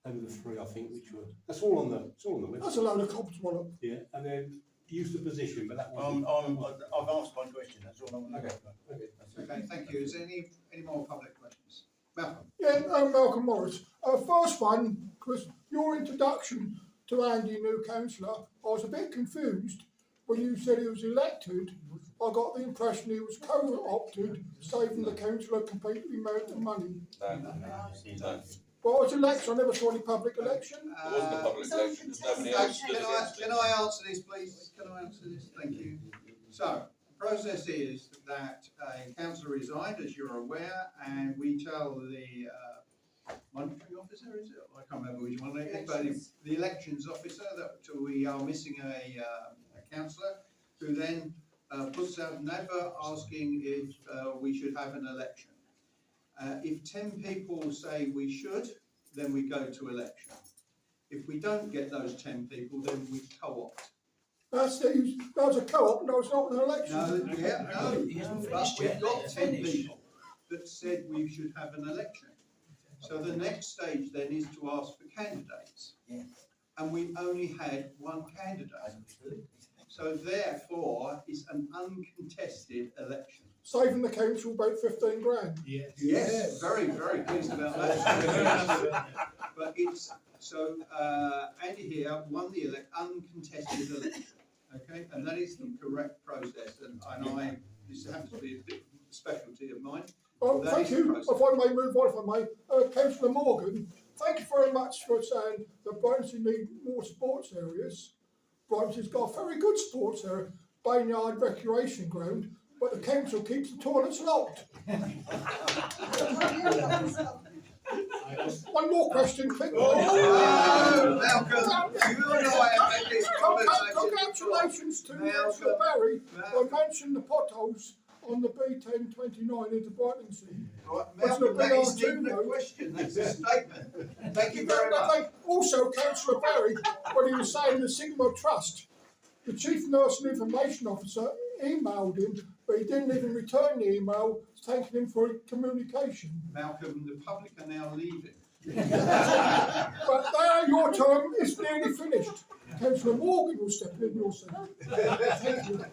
Speaker 7: They were the 3, I think, which were. That's all on the website.
Speaker 13: That's a load of cops, one.
Speaker 7: Yeah, and then use the position, but that
Speaker 6: I've
Speaker 7: wasn't.
Speaker 6: asked my question, that's all I want to know.
Speaker 2: Okay, thank you. Is there any more public questions? Malcolm?
Speaker 13: Yeah, Malcolm Morris. First one, Chris, your introduction to Andy, new councillor, I was a bit confused when you said he was elected. I got the impression he was co-opted, saving the councillor a completely amount of money.
Speaker 6: No.
Speaker 13: Well, it's election, I never saw any public election.
Speaker 4: It wasn't a public election,
Speaker 2: Can I answer this, please? Can I answer this? Thank you. So, the process is that a councillor resigned, as you're aware, and we tell the monitoring officer, is it? I can't remember which one it is, but the elections officer that we are missing a councillor, who then puts out an advert asking if we should have an election. If 10 people say we should, then we go to election. If we don't get those 10 people, then we co-opt.
Speaker 13: That's a co-op, no, it's not an election.
Speaker 2: But we've got 10 people that said we should have an election. So the next stage then is to ask for candidates.
Speaker 6: Yes.
Speaker 2: And we only had one candidate. So therefore, it's an uncontested election.
Speaker 13: Saving the council about 15 grand.
Speaker 2: Yes, very, very pleased about that. But it's, so, Andy here won the uncontested election, okay? And that is the correct process, and I, this happens to be a bit specialty of mine.
Speaker 13: Well,
Speaker 2: That
Speaker 13: thank
Speaker 2: is the
Speaker 13: you.
Speaker 2: process.
Speaker 13: If I may move on, if I may. Councillor Morgan, thank you very much for saying that Brightonsea need more sports areas. Brightonsea got a very good sports area, Baynard Recreation Ground, but the council keeps the toilets locked. One more question, quick.
Speaker 2: Oh, Malcolm, you and I have had this conversation.
Speaker 13: Congratulations to Councillor Barry for mentioning the potholes on the B1029 into Brightonsea.
Speaker 2: Right,
Speaker 13: What's the
Speaker 2: Malcolm, that
Speaker 13: big
Speaker 2: isn't even a
Speaker 13: R2
Speaker 2: question, that's a statement. Thank you very much.
Speaker 13: Also, Councillor Barry, when he was saying the Sigma Trust, the Chief Nurse and Information Officer emailed him, but he didn't even return the email thanking him for communication.
Speaker 2: Malcolm, the public are now leaving.
Speaker 13: But there, your term is nearly finished. Councillor Morgan will step in your seat. Thank you.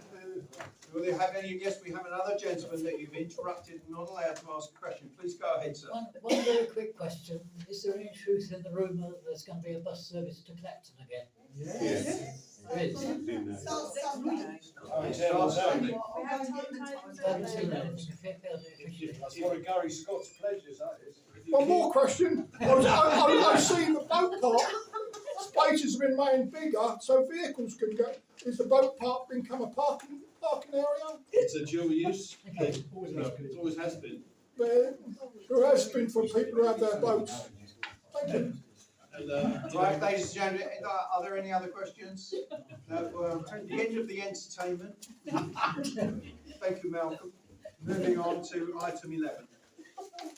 Speaker 2: Do they have any, yes, we have another gentleman that you've interrupted and not allowed to ask a question. Please go ahead, sir.
Speaker 14: One very quick question. Is there any truth in the rumour that there's going to be a bus service to Clacton again?
Speaker 7: Yes.
Speaker 14: There is.
Speaker 5: Oh, it's outstanding.
Speaker 3: We have timetables
Speaker 14: I
Speaker 3: out
Speaker 14: haven't seen
Speaker 3: there.
Speaker 14: anything officially.
Speaker 5: That's one of Gary Scott's pleasures, that is.
Speaker 13: One more question. I see the boat park spaces have been made bigger so vehicles can go. Is the boat park become a parking area?
Speaker 10: It's a dual use. It always has been.
Speaker 13: There has been for people who have their boats. Thank you.
Speaker 10: And,
Speaker 2: Right, ladies and gentlemen, are there any other questions? No, the end of the entertainment. Thank you, Malcolm. Moving on to item 11.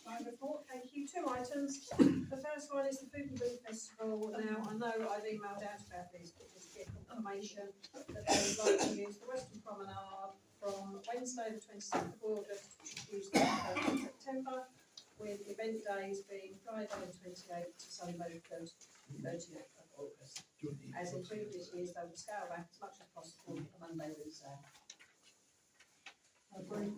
Speaker 3: My report, thank you. 2 items. The first one is the Food and Drink Festival. Now, I know I've emailed out about this, but just to get confirmation that they would like to use the Western Promenade from Wednesday the 27th of August to Tuesday the 1st of September, with event days being Friday the 28th to Sunday the 30th of August. As in previous years, they will scale back as much as possible for the Monday route there.
Speaker 10: Agree.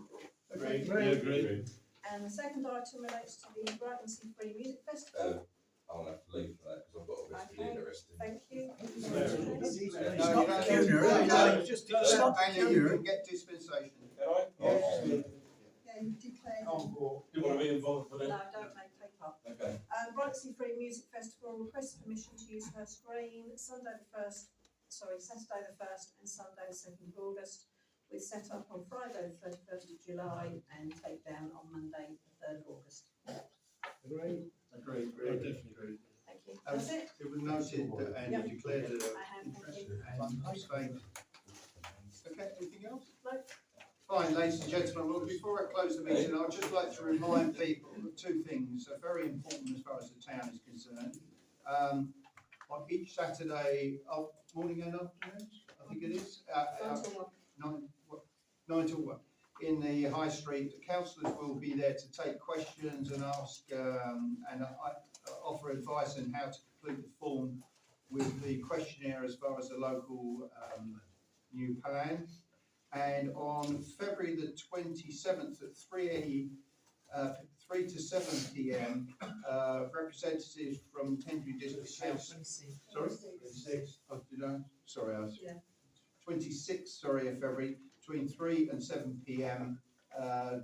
Speaker 3: And the second item relates to the Brightonsea Free Music Festival.
Speaker 15: I'll have to leave for that because I've got a bit
Speaker 3: Okay,
Speaker 15: interesting.
Speaker 3: thank you.
Speaker 2: Andy, you can get dispensation.
Speaker 4: Yeah, you declare.
Speaker 15: You want to be involved with
Speaker 3: No,
Speaker 15: it?
Speaker 3: don't take part.
Speaker 15: Okay.
Speaker 3: Brightsea Free Music Festival requests permission to use her screen Saturday the 1st and Sunday the 2nd of August, with set up on Friday the 31st of July and take down on Monday the 3rd of August.
Speaker 2: Agreed.
Speaker 10: Definitely agree.
Speaker 3: Thank you. That's it.
Speaker 2: It was noted that
Speaker 3: Yep.
Speaker 2: Andy declared it
Speaker 3: I have, thank you.
Speaker 2: abstained. Okay, anything else?
Speaker 3: No.
Speaker 2: Fine, ladies and gentlemen, well, before I close the meeting, I'd just like to remind people of 2 things that are very important as far as the town is concerned. On each Saturday, morning and afternoon, I think it is, 9 till 1, in the High Street, the councillors will be there to take questions and ask, and offer advice on how to complete the form with the questionnaire as far as the local new plan. And on February the 27th at 3 to 7 p.m, representatives from Tendry District Council. Sorry? 26. Oh, did I? Sorry, I was.
Speaker 3: Yeah.
Speaker 2: 26, sorry, of February, between 3 and 7 p.m.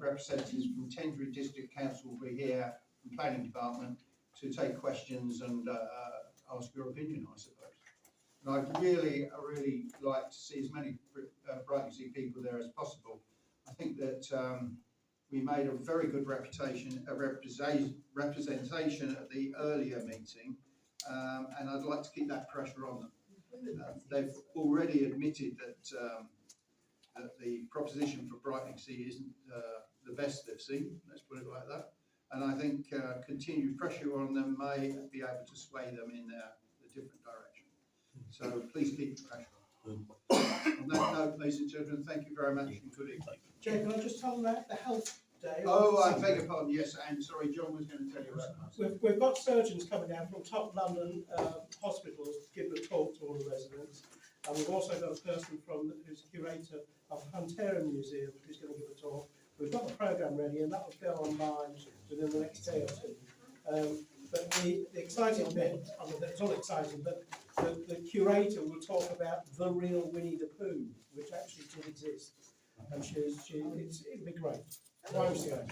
Speaker 2: Representatives from Tendry District Council will be here from Planning Department to take questions and ask your opinion, I suppose. And I'd really like to see as many Brightsea people there as possible. I think that we made a very good representation at the earlier meeting, and I'd like to keep that pressure on them. They've already admitted that that the proposition for Brightsea isn't the best they've seen, let's put it like that. And I think continued pressure on them may be able to sway them in a different direction. So please keep the pressure on. On that note, ladies and gentlemen, thank you very much and good evening.
Speaker 12: Jay, can I just tell them that the health day.
Speaker 2: Oh, I beg your pardon, yes, and sorry, John was going to tell you about that.
Speaker 12: We've got surgeons coming down from top London hospitals to give a talk to all the residents. And we've also got a person who's a curator of Hunterian Museum who's going to give a talk. We've got the programme ready and that will go online within the next day or two. But the exciting bit, I mean, it's all exciting, but the curator will talk about the real Winnie the Pooh, which actually did exist. And it'll be great. Time's going.